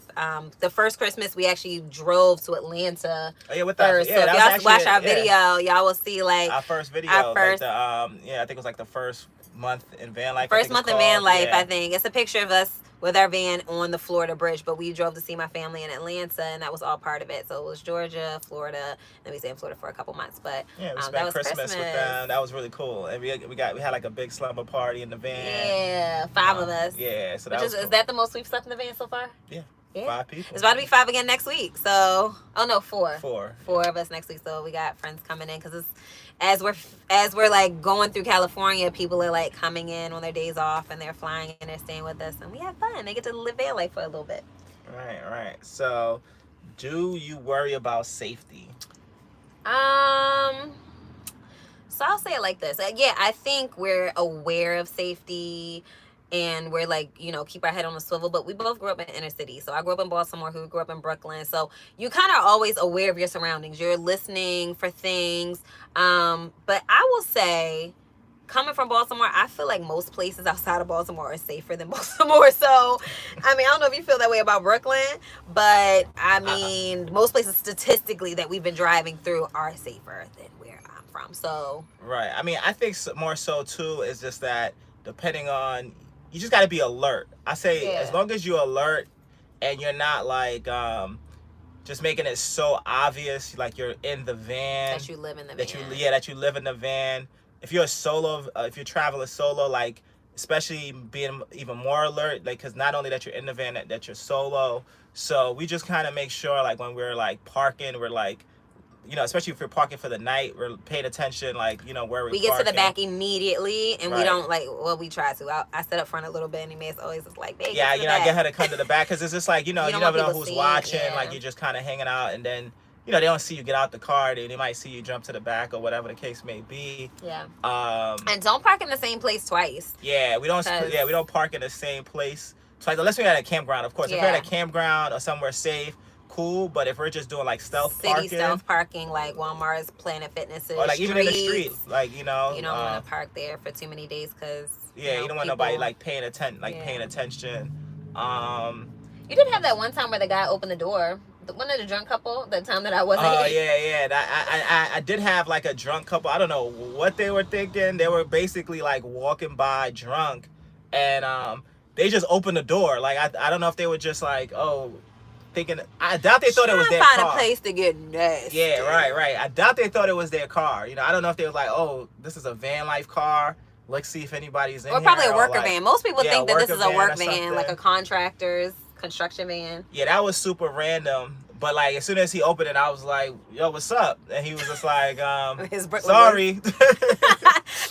Speaker 1: The first Christmas, we actually drove to Atlanta.
Speaker 2: Oh, yeah, with
Speaker 1: first. So if y'all watch our video, y'all will see like
Speaker 2: our first video. Like the, I think it was like the first month in van life.
Speaker 1: First month in van life, I think. It's a picture of us with our van on the Florida bridge, but we drove to see my family in Atlanta, and that was all part of it. So it was Georgia, Florida, and we stayed in Florida for a couple months. But
Speaker 2: yeah, we spent Christmas with them. That was really cool, and we had like a big slumber party in the van.
Speaker 1: Yeah, 5 of us.
Speaker 2: Yeah, so that was cool.
Speaker 1: Is that the most we've slept in the van so far?
Speaker 2: Yeah.
Speaker 1: Yeah.
Speaker 2: 5 people.
Speaker 1: It's about to be 5 again next week. So, 4.
Speaker 2: 4
Speaker 1: of us next week. So we got friends coming in because as we're like going through California, people are like coming in on their days off, and they're flying and they're staying with us, and we have fun. They get to live van life for a little bit.
Speaker 2: Right. So, do you worry about safety?
Speaker 1: So I'll say it like this. I think we're aware of safety. and we're like, you know, keep our head on a swivel. But we both grew up in inner city. So I grew up in Baltimore, who grew up in Brooklyn. So you kind of always aware of your surroundings. You're listening for things. But I will say, coming from Baltimore, I feel like most places outside of Baltimore are safer than Baltimore. So, I mean, I don't know if you feel that way about Brooklyn, but I mean, most places statistically that we've been driving through are safer than where I'm from. So,
Speaker 2: right. I mean, I think more so too is just that depending on, you just got to be alert. I say as long as you're alert and you're not like just making it so obvious, like you're in the van,
Speaker 1: that you live in the
Speaker 2: that
Speaker 1: van.
Speaker 2: that you live in the van. If you're a solo, if you're traveling solo, like especially being even more alert, like because not only that you're in the van, that you're solo. So we just kind of make sure, like when we're like parking, we're like, you know, especially if we're parking for the night, we're paying attention, like, you know, where
Speaker 1: we get to the back immediately, and we don't like, well, we try to. I sit up front a little bit, and May's always just like, babe,
Speaker 2: yeah, you know, I get her to come to the back because it's just like, you know, you never know who's watching. Yeah. Like you're just kind of hanging out, and then, you know, they don't see you get out the car. They might see you jump to the back or whatever the case may be.
Speaker 1: Yeah. And don't park in the same place twice.
Speaker 2: Yeah, we don't. Yeah, we don't park in the same place twice unless we're at a campground, of course. Yeah. If we're at a campground or somewhere safe, cool. But if we're just doing like stealth
Speaker 1: parking, like Walmart's, Planet Fitnesses,
Speaker 2: or like even in the street, like
Speaker 1: you don't want to park there for too many days because
Speaker 2: you don't want nobody like paying attention.
Speaker 1: You did have that one time where the guy opened the door. One of the drunk couple, the time that I wasn't.
Speaker 2: Oh yeah. I did have like a drunk couple. I don't know what they were thinking. They were basically like walking by drunk, and they just opened the door. Like I don't know if they were just like, oh, thinking. I doubt they thought it was their car.
Speaker 1: Find a place to get nasty.
Speaker 2: Yeah, right. I doubt they thought it was their car. You know, I don't know if they were like, oh, this is a van life car. Let's see if anybody's in here.
Speaker 1: Or probably a worker van. Most people think that this is a work van, like a contractor's construction van.
Speaker 2: Yeah, that was super random. But like as soon as he opened it, I was like, yo, what's up? And he was just like, sorry.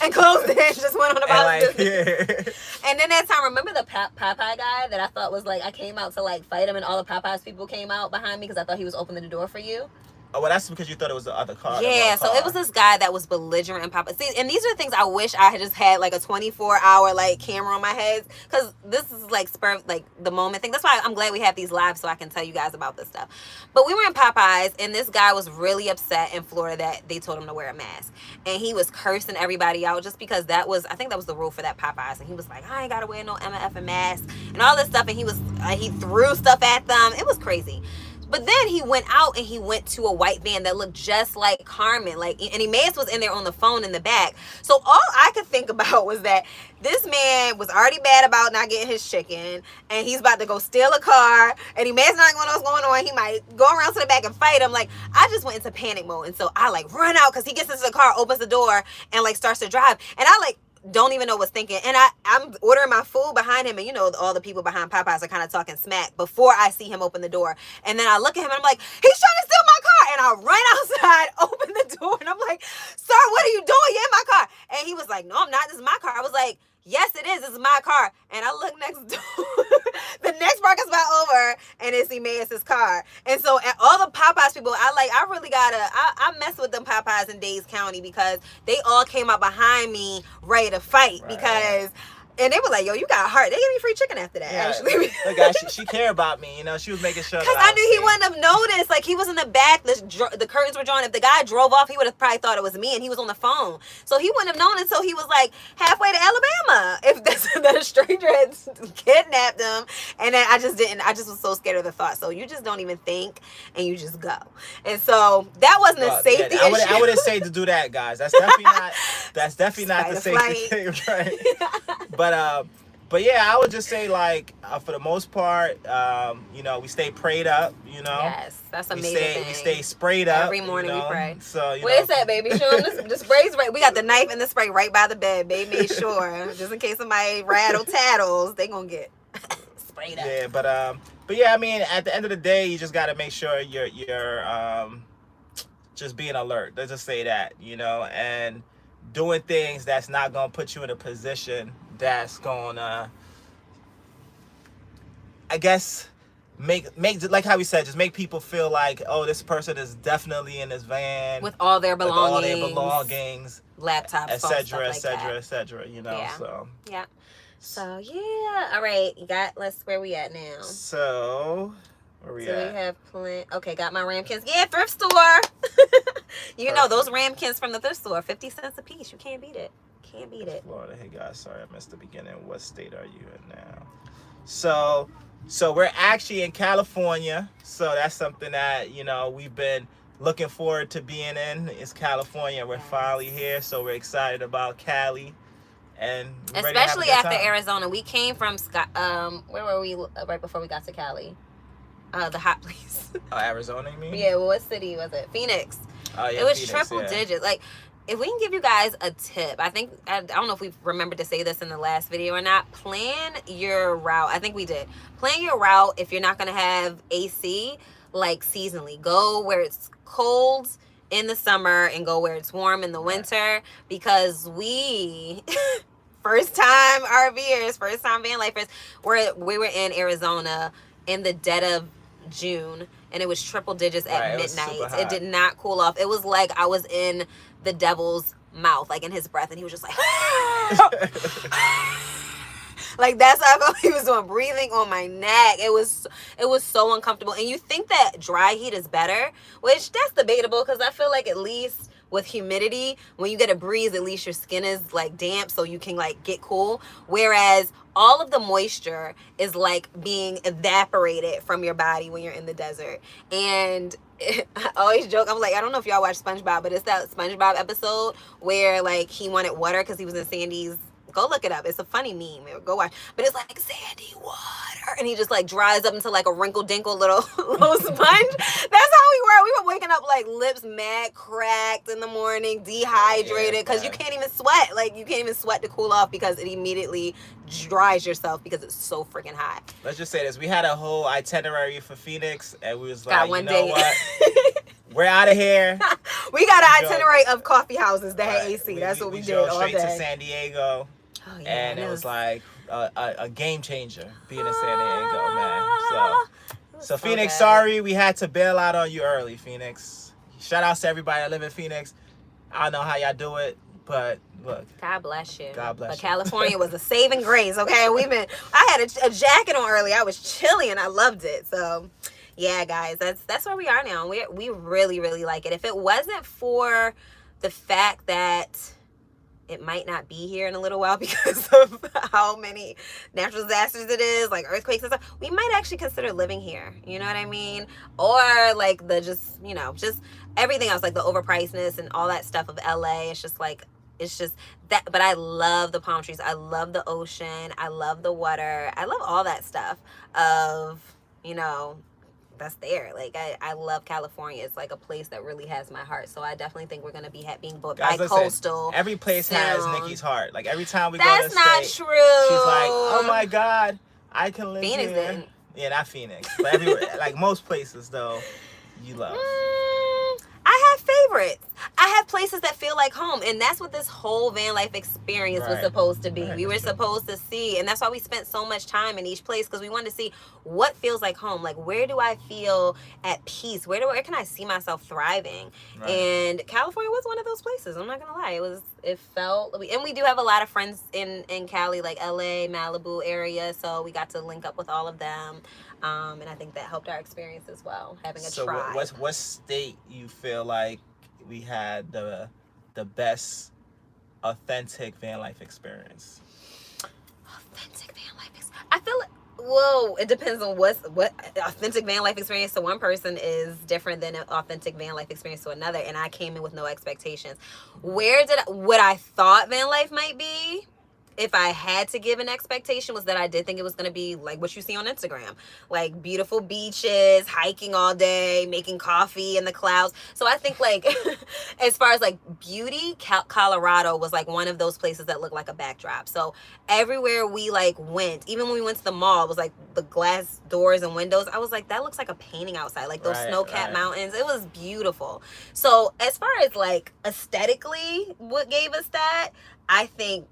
Speaker 1: And closed it and just went on about his business. And then that time, remember the Popeye guy that I thought was like, I came out to like fight him, and all the Popeyes people came out behind me because I thought he was opening the door for you?
Speaker 2: Oh, well, that's because you thought it was the other car.
Speaker 1: Yeah, so it was this guy that was belligerent and Papa. See, and these are things I wish I had just had like a 24-hour like camera on my head, because this is like like the moment thing. That's why I'm glad we have these lives so I can tell you guys about this stuff. But we were in Popeyes, and this guy was really upset in Florida that they told him to wear a mask, and he was cursing everybody out just because I think that was the rule for that Popeyes, and he was like, I ain't gotta wear no MF mask and all this stuff, and he threw stuff at them. It was crazy. But then he went out and he went to a white van that looked just like Carmen. And Emmaus was in there on the phone in the back. So all I could think about was that this man was already bad about not getting his chicken, and he's about to go steal a car, and Emmaus not going to know what's going on. He might go around to the back and fight him. Like, I just went into panic mode. And so I like run out because he gets into the car, opens the door, and like starts to drive. And I like don't even know what's thinking. And I'm ordering my food behind him, and you know, all the people behind Popeyes are kind of talking smack before I see him open the door. And then I look at him and I'm like, he's trying to steal my car. And I run outside, open the door, and I'm like, sir, what are you doing? You're in my car. And he was like, no, I'm not. This is my car. I was like, yes, it is. This is my car. And I look next door. The next parking spot over, and it's Emmaus's car. And so at all the Popeyes people, I really I mess with them Popeyes in Dades County because they all came up behind me ready to fight. Right. Because and they were like, yo, you got heart. They gave me free chicken after that, actually.
Speaker 2: Look, guys, she cared about me. You know, she was making sure.
Speaker 1: Because I knew he wouldn't have noticed. Like, he was in the back. The curtains were drawn. If the guy drove off, he would have probably thought it was me, and he was on the phone. So he wouldn't have known until he was, like, halfway to Alabama. If that a stranger had kidnapped him. And then I just was so scared of the thought. So you just don't even think, and you just go. And so that wasn't a safety issue.
Speaker 2: I wouldn't say to do that, guys. That's definitely not the safety thing, right? But yeah, I would just say, like, for the most part, you know, we stay prayed up, you know.
Speaker 1: Yes, that's amazing.
Speaker 2: We stay sprayed up.
Speaker 1: Every morning we pray.
Speaker 2: So,
Speaker 1: where's that, baby? Show them the spray's right. We got the knife and the spray right by the bed. Babe made sure, just in case somebody tattles, they gonna get sprayed up.
Speaker 2: Yeah, but yeah, I mean, at the end of the day, you just gotta make sure you're just being alert. Let's just say that, you know, and doing things that's not gonna put you in a position that's gonna, I guess, make like how we said, just make people feel like, oh, this person is definitely in this van
Speaker 1: with all their belongings,
Speaker 2: laptops,
Speaker 1: etc.,
Speaker 2: etc., you know.
Speaker 1: Yeah.
Speaker 2: So
Speaker 1: yeah. So yeah, all right. Where we at now?
Speaker 2: So where we
Speaker 1: So
Speaker 2: at?
Speaker 1: we have okay, got my ramekins. Yeah, thrift store. You know those ramekins from the thrift store, 50 cents a piece. You can't beat it. Can't beat it.
Speaker 2: Florida. Hey guys, sorry I missed the beginning. What state are you in now? So we're actually in California. So that's something that, you know, we've been looking forward to being in. It's California. We're finally here, so we're excited about Cali. And
Speaker 1: especially after Arizona. We came from where were we right before we got to Cali? The hot place.
Speaker 2: Arizona, you mean?
Speaker 1: Yeah, what city was it? Phoenix.
Speaker 2: Oh yeah,
Speaker 1: it was
Speaker 2: Phoenix,
Speaker 1: triple digits. Like, if we can give you guys a tip, I don't know if we remembered to say this in the last video or not. Plan your route. I think we did. Plan your route if you're not gonna have AC, like seasonally. Go where it's cold in the summer and go where it's warm in the winter, because we first time RVers, first time van lifers, we were in Arizona in the dead of June, and it was triple digits at midnight. It did not cool off. It was like I was in the devil's mouth, like in his breath, and he was just like like that's how I felt he was doing, breathing on my neck. It was so uncomfortable. And you think that dry heat is better, which that's debatable, because I feel like at least with humidity, when you get a breeze, at least your skin is like damp, so you can like get cool. Whereas all of the moisture is like being evaporated from your body when you're in the desert. And I always joke, I'm like, I don't know if y'all watch SpongeBob, but it's that SpongeBob episode where like he wanted water because he was in Sandy's. Go look it up. It's a funny meme. Go watch. But it's like Sandy water, and he just like dries up into like a wrinkle dinkle little sponge. That's how we were. We were waking up like lips mad cracked in the morning, dehydrated, because you can't even sweat. Like you can't even sweat to cool off because it immediately dries yourself because it's so freaking hot.
Speaker 2: Let's just say this: we had a whole itinerary for Phoenix, and we was like,
Speaker 1: you know what?
Speaker 2: We're out of here.
Speaker 1: We got an itinerary of coffee houses that had AC. That's what we did all day.
Speaker 2: Straight to San Diego. Oh, yeah, and it was like a game changer being in San Diego, man. So Phoenix, sorry we had to bail out on you early, Phoenix. Shout out to everybody that live in Phoenix. I don't know how y'all do it, but look.
Speaker 1: God bless you.
Speaker 2: God bless you.
Speaker 1: But California was a saving grace, okay? I had a jacket on early. I was chilly and I loved it. So yeah, guys, that's where we are now. We really, really like it. If it wasn't for the fact that it might not be here in a little while because of how many natural disasters it is, like earthquakes and stuff, we might actually consider living here. You know what I mean? Or like just everything else, like the overpricedness and all that stuff of LA. It's just that. But I love the palm trees. I love the ocean. I love the water. I love all that stuff of, that's there. Like I love California. It's like a place that really has my heart. So I definitely think we're gonna be being bi-coastal.
Speaker 2: Every place has Nikki's heart. Like every time we go to the
Speaker 1: state,
Speaker 2: she's like, oh my God, I can live
Speaker 1: Phoenix
Speaker 2: here.
Speaker 1: Didn't.
Speaker 2: Yeah, not Phoenix, but everywhere. Like most places though, you love.
Speaker 1: I have favorites. I have places that feel like home, and that's what this whole van life experience was supposed to be. We were supposed to see, and that's why we spent so much time in each place, because we wanted to see what feels like home. Like, where do I feel at peace? Where can I see myself thriving? And California was one of those places. I'm not gonna lie. It felt, and we do have a lot of friends in Cali, like LA, Malibu area, so we got to link up with all of them. And I think that helped our experience as well, having a tribe.
Speaker 2: So what state you feel like we had the best authentic van life experience?
Speaker 1: Authentic van life experience. I feel like, well, it depends on what authentic van life experience to one person is different than an authentic van life experience to another. And I came in with no expectations. What I thought van life might be, if I had to give an expectation, was that I did think it was going to be like what you see on Instagram, like beautiful beaches, hiking all day, making coffee in the clouds. So I think like as far as like beauty, Colorado was like one of those places that looked like a backdrop. So everywhere we like went, even when we went to the mall, it was like the glass doors and windows. I was like, that looks like a painting outside, like those snow-capped mountains. It was beautiful. So as far as like aesthetically, what gave us that, I think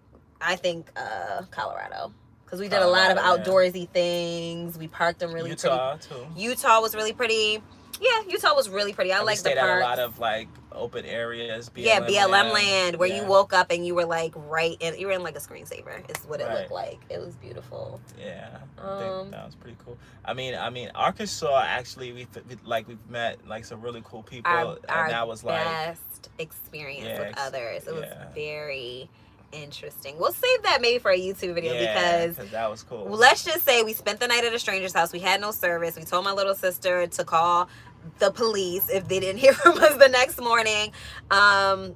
Speaker 1: Colorado, because we did a lot of outdoorsy things. We parked them really pretty. Utah was really pretty. Yeah, Utah was really pretty. I like the
Speaker 2: parks. We stayed at a lot
Speaker 1: of
Speaker 2: like open areas.
Speaker 1: Yeah, BLM land, where you
Speaker 2: Yeah.
Speaker 1: woke up and you were like you were in like a screensaver. Is what it looked like. It was beautiful.
Speaker 2: Yeah, I think that was pretty cool. I mean, Arkansas actually we've met like some really cool people, and that was like
Speaker 1: best experience with others. It was very interesting. We'll save that maybe for a YouTube video because
Speaker 2: that was cool.
Speaker 1: Let's just say we spent the night at a stranger's house. We had no service. We told my little sister to call the police if they didn't hear from us the next morning. And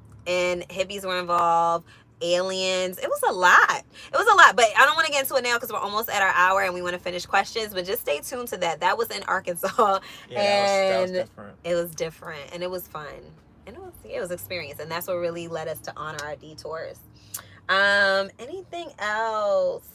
Speaker 1: hippies were involved. Aliens. It was a lot. But I don't want to get into it now because we're almost at our hour and we want to finish questions. But just stay tuned to that. That was in Arkansas.
Speaker 2: That was different.
Speaker 1: It was different and it was fun. And it was experience. And that's what really led us to honor our detours. Anything else?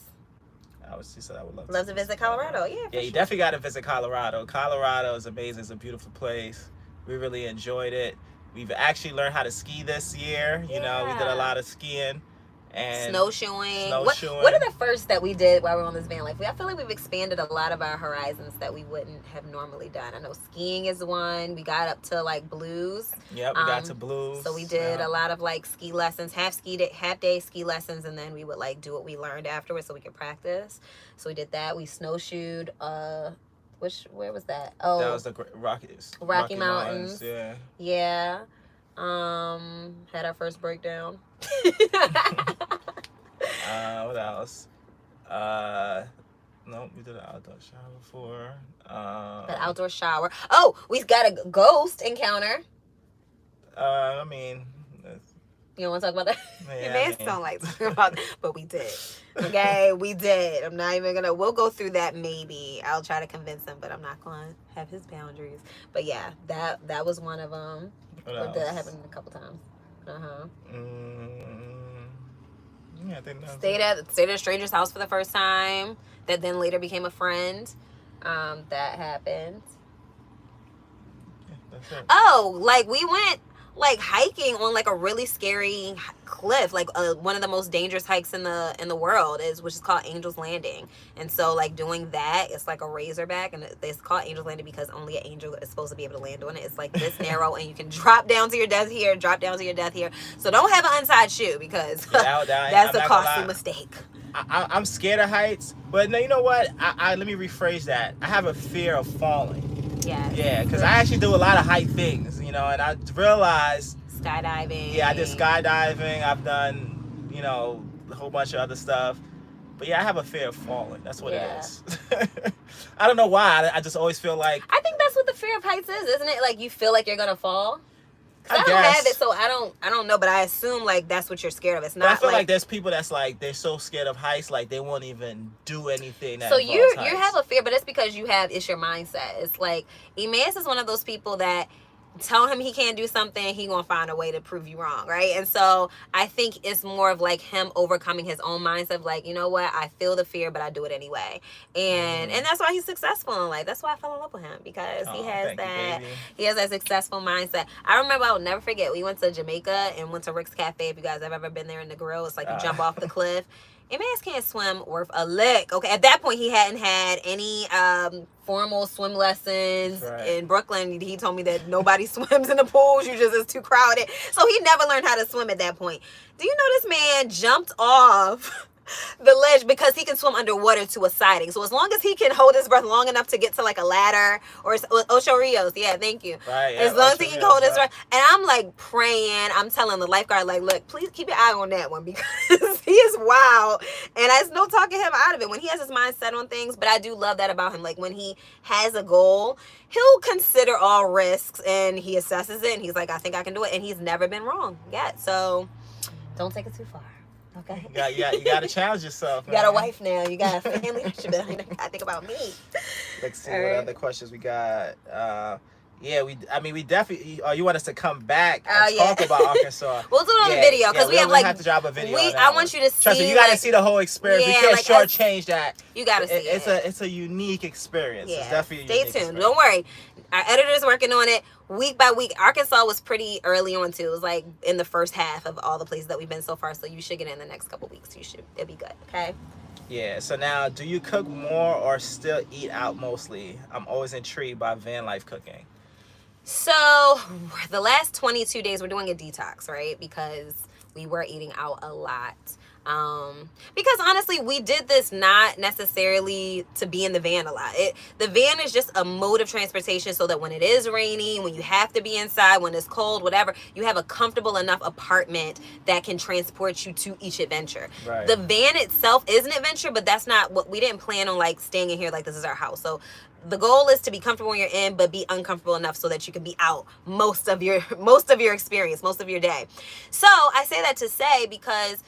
Speaker 2: I was just said I would
Speaker 1: love to visit Colorado.
Speaker 2: Yeah, you definitely got to visit Colorado. Colorado is amazing. It's a beautiful place. We really enjoyed it. We've actually learned how to ski this year. You know, we did a lot of skiing and
Speaker 1: snowshoeing. What are the first that we did while we were on this van life? I feel like we've expanded a lot of our horizons that we wouldn't have normally done. I know skiing is one. We got up to like blues.
Speaker 2: Yeah, we got to blues.
Speaker 1: So we did a lot of like ski lessons, half day ski lessons, and then we would like do what we learned afterwards so we could practice. So we did that. We snowshoed. Where was that? Oh, that
Speaker 2: was the
Speaker 1: Rocky Mountains.
Speaker 2: Yeah.
Speaker 1: Yeah. Had our first breakdown.
Speaker 2: What else? No, we did an outdoor shower before.
Speaker 1: An outdoor shower. Oh, we got a ghost encounter.
Speaker 2: I mean,
Speaker 1: you don't want to talk about that?
Speaker 2: Yeah,
Speaker 1: it may sound like talking about that, but we did. Okay, we did. I'm not even gonna. We'll go through that maybe. I'll try to convince him, but I'm not going to have his boundaries. But yeah, that was one of them. That happened a couple times.
Speaker 2: Yeah, I think
Speaker 1: stayed at a stranger's house for the first time. That then later became a friend. That happened.
Speaker 2: Yeah, that's it.
Speaker 1: Oh, like we went like hiking on like a really scary cliff, like one of the most dangerous hikes in the world which is called Angel's Landing. And so like doing that, it's like a razorback, and it's called Angel's Landing because only an angel is supposed to be able to land on it. It's like this narrow, and you can drop down to your death here. So don't have an untied shoe because that's a costly mistake.
Speaker 2: I'm scared of heights, but no, you know what? I let me rephrase that. I have a fear of falling. Yeah, because I actually do a lot of height things, you know, and I realized
Speaker 1: skydiving.
Speaker 2: Yeah, I did skydiving. I've done, you know, a whole bunch of other stuff. But yeah, I have a fear of falling. That's what it is. I don't know why. I just always feel like.
Speaker 1: I think that's what the fear of heights is, isn't it? Like you feel like you're gonna fall. I don't have it, so I don't know, but I assume like that's what you're scared of. It's not.
Speaker 2: But I feel like there's people that's like they're so scared of heights, like they won't even do anything.
Speaker 1: So you have a fear, but it's because it's your mindset. It's like Emmaus is one of those people that tell him he can't do something, he gonna find a way to prove you wrong, right? And so I think it's more of like him overcoming his own mindset of like, you know what, I feel the fear, but I do it anyway. And that's why he's successful in life. That's why I fell in love with him, because he has that successful mindset. I remember, I will never forget, we went to Jamaica and went to Rick's Cafe. If you guys have ever been there in the grill, it's like you jump off the cliff. Emmaus can't swim worth a lick. Okay, at that point he hadn't had any formal swim lessons in Brooklyn. He told me that nobody swims in the pools. It's too crowded. So he never learned how to swim at that point. Do you know this man jumped off the ledge because he can swim underwater to a siding? So as long as he can hold his breath long enough to get to like a ladder or Ocho Rios, thank you. As long as he can hold his breath. And I'm like praying, I'm telling the lifeguard, like, look, please keep your eye on that one because he is wild. And there's no talking him out of it when he has his mind set on things. But I do love that about him. Like when he has a goal, he'll consider all risks and he assesses it and he's like, I think I can do it. And he's never been wrong yet. So don't take it too far. Okay.
Speaker 2: You got to challenge yourself.
Speaker 1: You got a wife now. You got a family. I think about me.
Speaker 2: Let's see what other questions we got. We definitely. You want us to come back and talk about Arkansas?
Speaker 1: We'll do it on the video because we have
Speaker 2: to drop a video.
Speaker 1: I want you to see.
Speaker 2: Trust me, you got to see the whole experience. We can't shortchange that.
Speaker 1: You got to see it.
Speaker 2: It's a unique experience. Yeah. It's definitely
Speaker 1: Stay tuned. Experience. Don't worry. Our editor's working on it week by week. Arkansas was pretty early on too. It was like in the first half of all the places that we've been so far. So you should get in the next couple weeks. It'll be good. Okay.
Speaker 2: Yeah. So now, do you cook more or still eat out mostly? I'm always intrigued by van life cooking.
Speaker 1: So the last 22 days we're doing a detox, right? Because we were eating out a lot. Because honestly, we did this not necessarily to be in the van a lot. The van is just a mode of transportation so that when it is rainy, when you have to be inside, when it's cold, whatever, you have a comfortable enough apartment that can transport you to each adventure.
Speaker 2: Right.
Speaker 1: The van itself is an adventure, but that's not what we didn't plan on, like staying in here like this is our house. So the goal is to be comfortable when you're in, but be uncomfortable enough so that you can be out most of your experience, most of your day. So I say that to say, because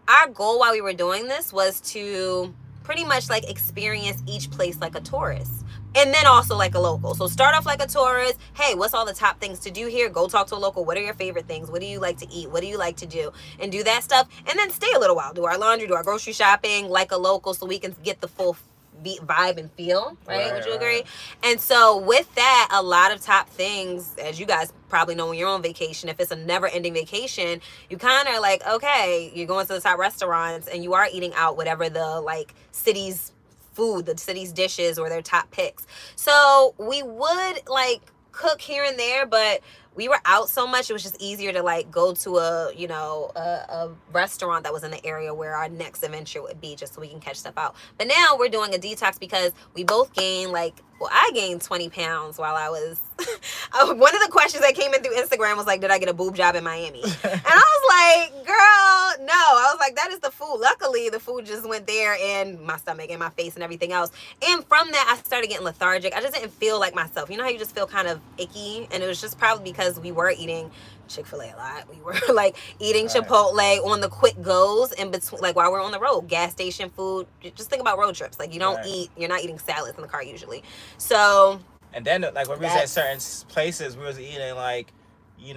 Speaker 1: our goal while we were doing this was to pretty much like experience each place like a tourist, and then also like a local. So start off like a tourist. Hey, what's all the top things to do here? Go talk to a local. What are your favorite things? What do you like to eat? What do you like to do? And do that stuff, and then stay a little while, do our laundry, do our grocery shopping like a local, so we can get the full vibe and feel, right? Would you agree? And so with that, a lot of top things, as you guys probably know, when you're on vacation, if it's a never ending vacation, you kind of like, okay, you're going to the top restaurants and you are eating out whatever the like city's food, the city's dishes, or their top picks. So we would like cook here and there, but we were out so much, it was just easier to like go to a restaurant that was in the area where our next adventure would be, just so we can catch stuff out. But now we're doing a detox because we both gained I gained 20 pounds while I was one of the questions that came in through Instagram was like, did I get a boob job in Miami? And I was like, girl, no. I was like, that is the food. Luckily, the food just went there, and my stomach and my face and everything else. And from that, I started getting lethargic. I just didn't feel like myself. You know how you just feel kind of icky? And it was just probably because we were eating Chick-fil-A a lot. We were like eating Chipotle on the quick goes in between, like while we're on the road, gas station food. Just think about road trips. Like you don't you're not eating salads in the car usually. So.
Speaker 2: And then like when we was at certain places, we was eating like,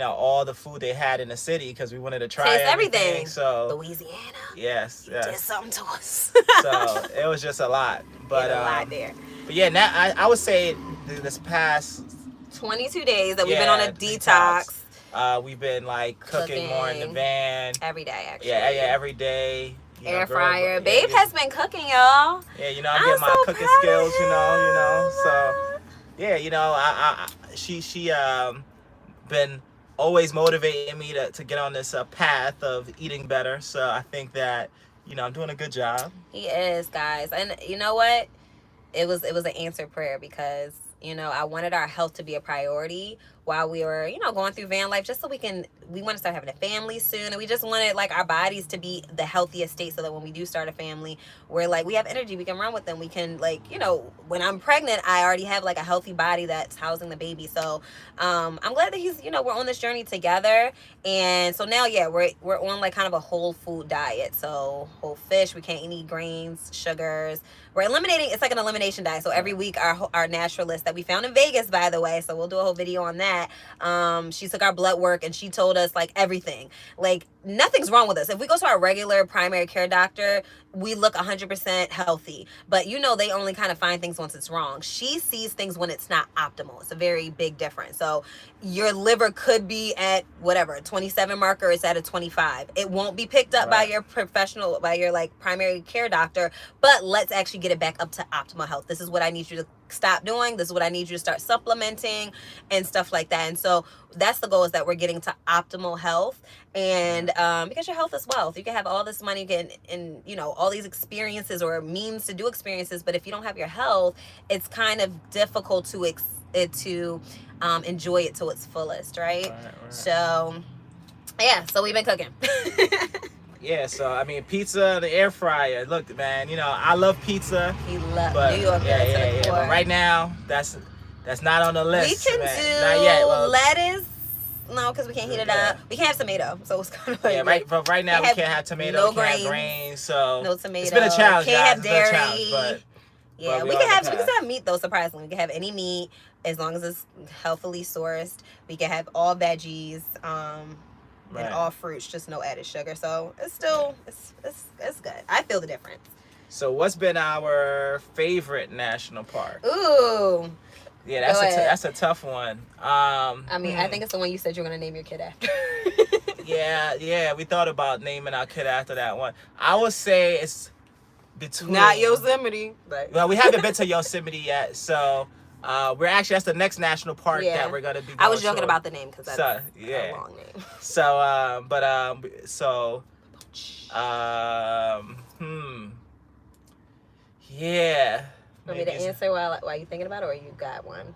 Speaker 2: all the food they had in the city because we wanted to try everything. So
Speaker 1: Louisiana.
Speaker 2: Yes.
Speaker 1: Did something to us.
Speaker 2: So it was just a lot. But
Speaker 1: a lot there.
Speaker 2: But yeah, now I would say this past
Speaker 1: 22 days that we've been on a detox.
Speaker 2: We've been like cooking more in the van
Speaker 1: every day, actually.
Speaker 2: Yeah, every day.
Speaker 1: Air fryer. Babe has been cooking, y'all.
Speaker 2: Yeah, I'm getting my cooking skills, So yeah, she been always motivating me to get on this path of eating better. So I think that I'm doing a good job.
Speaker 1: He is, guys, and you know what? It was an answered prayer, because I wanted our health to be a priority while we were, going through van life, just so we want to start having a family soon. And we just wanted like our bodies to be the healthiest state, so that when we do start a family, we're like, we have energy, we can run with them. We can like, when I'm pregnant, I already have like a healthy body that's housing the baby. So I'm glad that he's, we're on this journey together. And so now, yeah, we're on like kind of a whole food diet. So whole fish, we can't eat grains, sugars. We're eliminating, it's like an elimination diet. So every week our naturalist that we found in Vegas, by the way, so we'll do a whole video on that. She took our blood work and she told us like everything, like nothing's wrong with us. If we go to our regular primary care doctor, we look 100% healthy, but they only kind of find things once it's wrong. She sees things when it's not optimal. It's a very big difference. So your liver could be at whatever, a 27 marker, it's at a 25. It won't be picked up by your professional, by your like primary care doctor, but let's actually get it back up to optimal health. This is what I need you to stop doing. This is what I need you to start supplementing and stuff like that. And so that's the goal, is that we're getting to optimal health. And because your health is wealth, you can have all this money, and all these experiences or means to do experiences, but if you don't have your health, it's kind of difficult to enjoy it to its fullest, right? So yeah, so we've been cooking.
Speaker 2: Yeah, so I mean, pizza, the air fryer. Look, man, I love pizza.
Speaker 1: He loves New York.
Speaker 2: Yeah. But right now, that's not on the list.
Speaker 1: We can do
Speaker 2: not yet.
Speaker 1: lettuce. No, because we can't heat it up. We can't have tomato, so it's kind of like
Speaker 2: But right now we can't have tomato.
Speaker 1: No
Speaker 2: can't
Speaker 1: grains.
Speaker 2: Have grains. So
Speaker 1: no tomato.
Speaker 2: It's been a challenge.
Speaker 1: Can't
Speaker 2: guys.
Speaker 1: have dairy.
Speaker 2: But
Speaker 1: we can have meat though. Surprisingly, we can have any meat as long as it's healthily sourced. We can have all veggies. And all fruits, just no added sugar. So it's still it's good. I feel the difference.
Speaker 2: So what's been our favorite national park?
Speaker 1: Ooh.
Speaker 2: Yeah, that's a tough one.
Speaker 1: I think it's the one you said you were gonna name your kid after.
Speaker 2: yeah, we thought about naming our kid after that one. I would say it's between
Speaker 1: not Yosemite, but
Speaker 2: well, we haven't been to Yosemite yet, so We're actually, that's the next national park that we're gonna be going
Speaker 1: I was joking
Speaker 2: to.
Speaker 1: about the name because that's a long name.
Speaker 2: So, yeah.
Speaker 1: Want me to answer while you thinking about it, or you got one?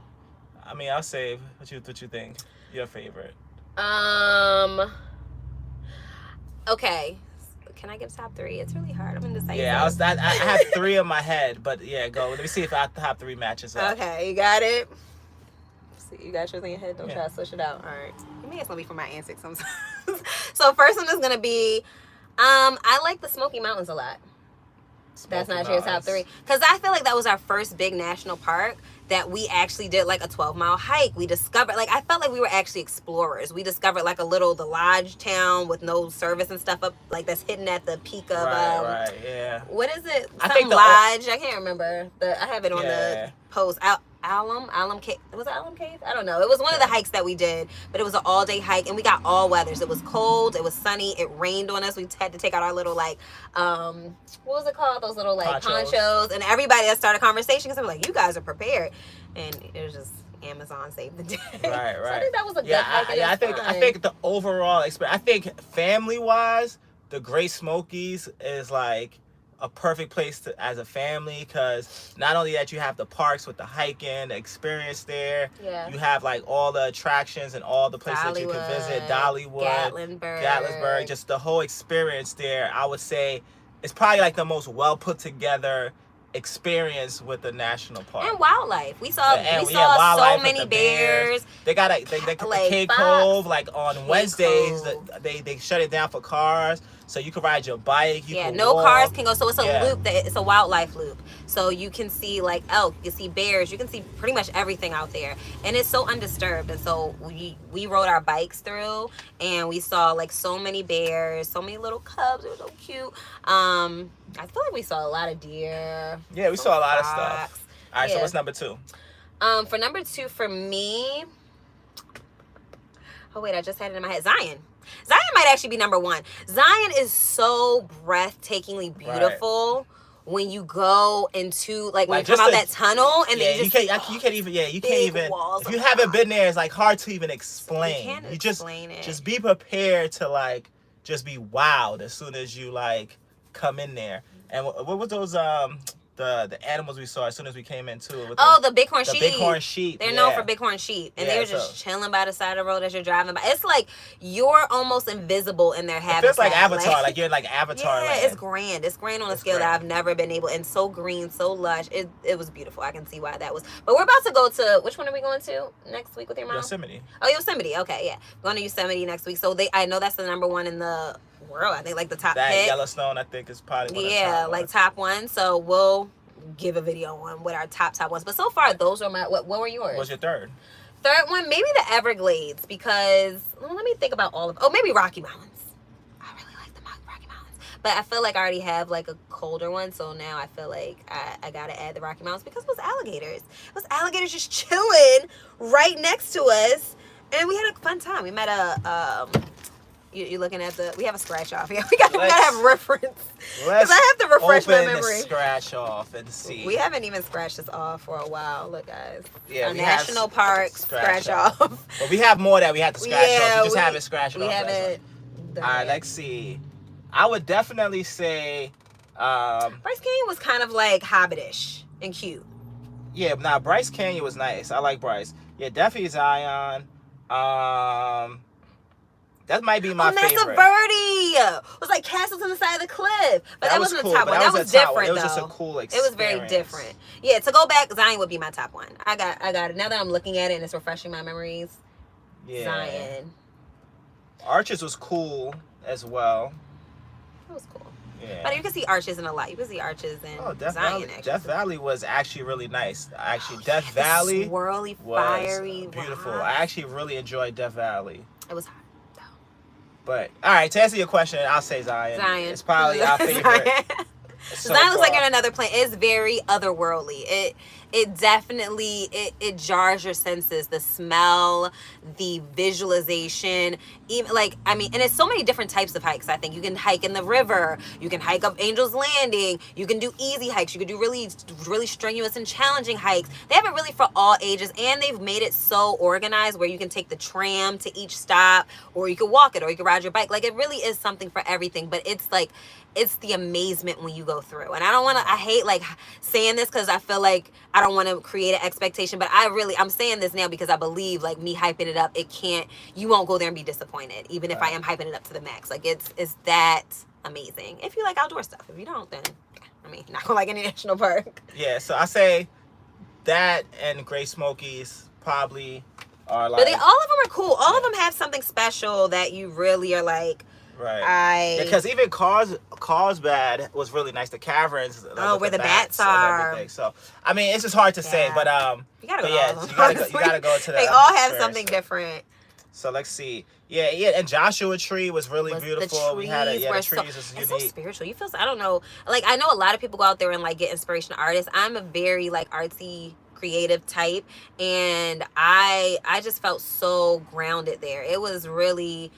Speaker 2: I mean, I'll save. What you think? Your favorite?
Speaker 1: Okay. Can I give top 3? It's really hard. I'm indecisive.
Speaker 2: Yeah, I have 3 in my head, but yeah, go. Let me see if our top 3 matches up.
Speaker 1: Okay, you got it. See, you got yours in your head. Don't try to switch it out. All right. You may as well be for my antics sometimes. So first one is gonna be, I like the Smoky Mountains a lot. That's not your top 3, because I feel like that was our first big national park that we actually did like a 12-mile hike. We discovered, like, I felt like we were actually explorers. We discovered like the lodge town with no service and stuff up, like that's hidden at the peak of what is it? I think lodge. I can't remember. I have it on the post. Alum Cave. Was it Alum Cave? I don't know. It was one of the hikes that we did, but it was an all-day hike, and we got all weathers. It was cold. It was sunny. It rained on us. We had to take out our little what was it called? Those little ponchos. And everybody that started conversation because they were like, "You guys are prepared," and it was just Amazon saved the day.
Speaker 2: Right.
Speaker 1: So I think that was a good hike.
Speaker 2: I think the overall experience. I think family-wise, the Great Smokies is like a perfect place as a family, because not only that you have the parks with the hiking, the experience there, you have like all the attractions and all the places that you can visit, Dollywood, Gatlinburg, just the whole experience there. I would say it's probably like the most well put together experience with the national park.
Speaker 1: And wildlife. We saw so many bears.
Speaker 2: They got the K Cove, like on Wednesdays they shut it down for cars, so you can ride your bike.
Speaker 1: No cars can go. So it's a loop. It's a wildlife loop. So you can see like elk, you can see bears, you can see pretty much everything out there, and it's so undisturbed. And so we rode our bikes through, and we saw like so many bears, so many little cubs. It was so cute. I feel like we saw a lot of deer.
Speaker 2: Yeah, we saw a lot of stuff. All right, so what's number 2?
Speaker 1: For number 2 for me, oh wait, I just had it in my head. Zion might actually be number 1. Zion is so breathtathingly beautiful when you go into when you come out that tunnel, and then you can't even if you haven't been there, it's like hard to even explain. You just be prepared to just be wowed as soon as you come in there. And what was those the animals we saw as soon as we came in too? The bighorn sheep.
Speaker 2: The bighorn sheep.
Speaker 1: They're known for bighorn sheep, and they're just chilling by the side of the road as you're driving by. It's like you're almost invisible in their habitat.
Speaker 2: It feels like Avatar, like you're in Avatar.
Speaker 1: Yeah, it's grand. It's grand on a scale that I've never been able. And so green, so lush. It was beautiful. I can see why that was. But we're about to go to, which one are we going to next week with your mom?
Speaker 2: Yosemite.
Speaker 1: Oh, Yosemite. Okay, yeah, we're going to Yosemite next week. So I know that's the number 1 in the world. I think the top hit.
Speaker 2: Yellowstone, I think, is probably one of the
Speaker 1: top 1. So we'll give a video on what our top ones. But so far, those are my. What were yours?
Speaker 2: What's your third?
Speaker 1: Third one, maybe the Everglades, because let me think about all of. Oh, maybe Rocky Mountains. I really like the Rocky Mountains, but I feel like I already have a colder one, so now I feel like I gotta add the Rocky Mountains because it was alligators. It was alligators just chilling right next to us, and we had a fun time. We met You're looking at we have a scratch off. Yeah, we gotta have reference. Because I have to refresh my memory.
Speaker 2: The scratch off and see.
Speaker 1: We haven't even scratched this off for a while. Look, guys.
Speaker 2: Yeah,
Speaker 1: national park scratch off.
Speaker 2: But we have more that we had to scratch off. You just haven't scratched off.
Speaker 1: We haven't done
Speaker 2: All right, let's see. I would definitely say
Speaker 1: Bryce Canyon was kind of like Hobbitish and cute.
Speaker 2: Yeah, Bryce Canyon was nice. I like Bryce. Yeah, definitely Zion. That might be my favorite.
Speaker 1: Mesa Verde. It was like castles on the side of the cliff. But that wasn't the top one. That was different, though. It was just a cool experience. It was very different. Yeah, to go back, Zion would be my top 1. I got it. Now that I'm looking at it and it's refreshing my memories. Yeah. Zion.
Speaker 2: Arches was cool as well.
Speaker 1: It was cool.
Speaker 2: Yeah.
Speaker 1: But you can see Arches in a lot. You can see Arches in Zion, actually.
Speaker 2: Death Valley was actually really nice. Death Valley
Speaker 1: swirly, fiery,
Speaker 2: beautiful. I actually really enjoyed Death Valley.
Speaker 1: It was hot.
Speaker 2: But all right, to answer your question, I'll say Zion. It's probably our favorite. So
Speaker 1: Zion looks like
Speaker 2: far.
Speaker 1: you're on another planet. It's very otherworldly. It definitely it jars your senses. The smell, the visualization, even like I mean, and it's so many different types of hikes. I think you can hike in the river, you can hike up Angel's Landing, you can do easy hikes, you can do really strenuous and challenging hikes. They have it really for all ages, and they've made it so organized where you can take the tram to each stop, or you can walk it, or you can ride your bike. Like it really is something for everything. But it's like it's the amazement when you go through. And I don't want to, I hate like saying this because I feel like I don't want to create an expectation, but I'm saying this now because I believe like me hyping it up, you won't go there and be disappointed, even if I am hyping it up to the max. Like it's that amazing. If you like outdoor stuff. If you don't, then, I mean, not gonna like any national park.
Speaker 2: Yeah, so I say that and Great Smokies probably are like.
Speaker 1: But all of them are cool. All of them have something special that you really are like,
Speaker 2: right. Because even Carlsbad was really nice. The caverns,
Speaker 1: where the bats are.
Speaker 2: So I mean, it's just hard to say, but
Speaker 1: you gotta go.
Speaker 2: You gotta go to that.
Speaker 1: They all have something different.
Speaker 2: So let's see. Yeah, and Joshua Tree was really beautiful. We had it. Yeah, the trees was unique.
Speaker 1: It's so spiritual. You feel, I don't know. Like I know a lot of people go out there and like get inspiration artists. I'm a very like artsy, creative type, and I just felt so grounded there. It was really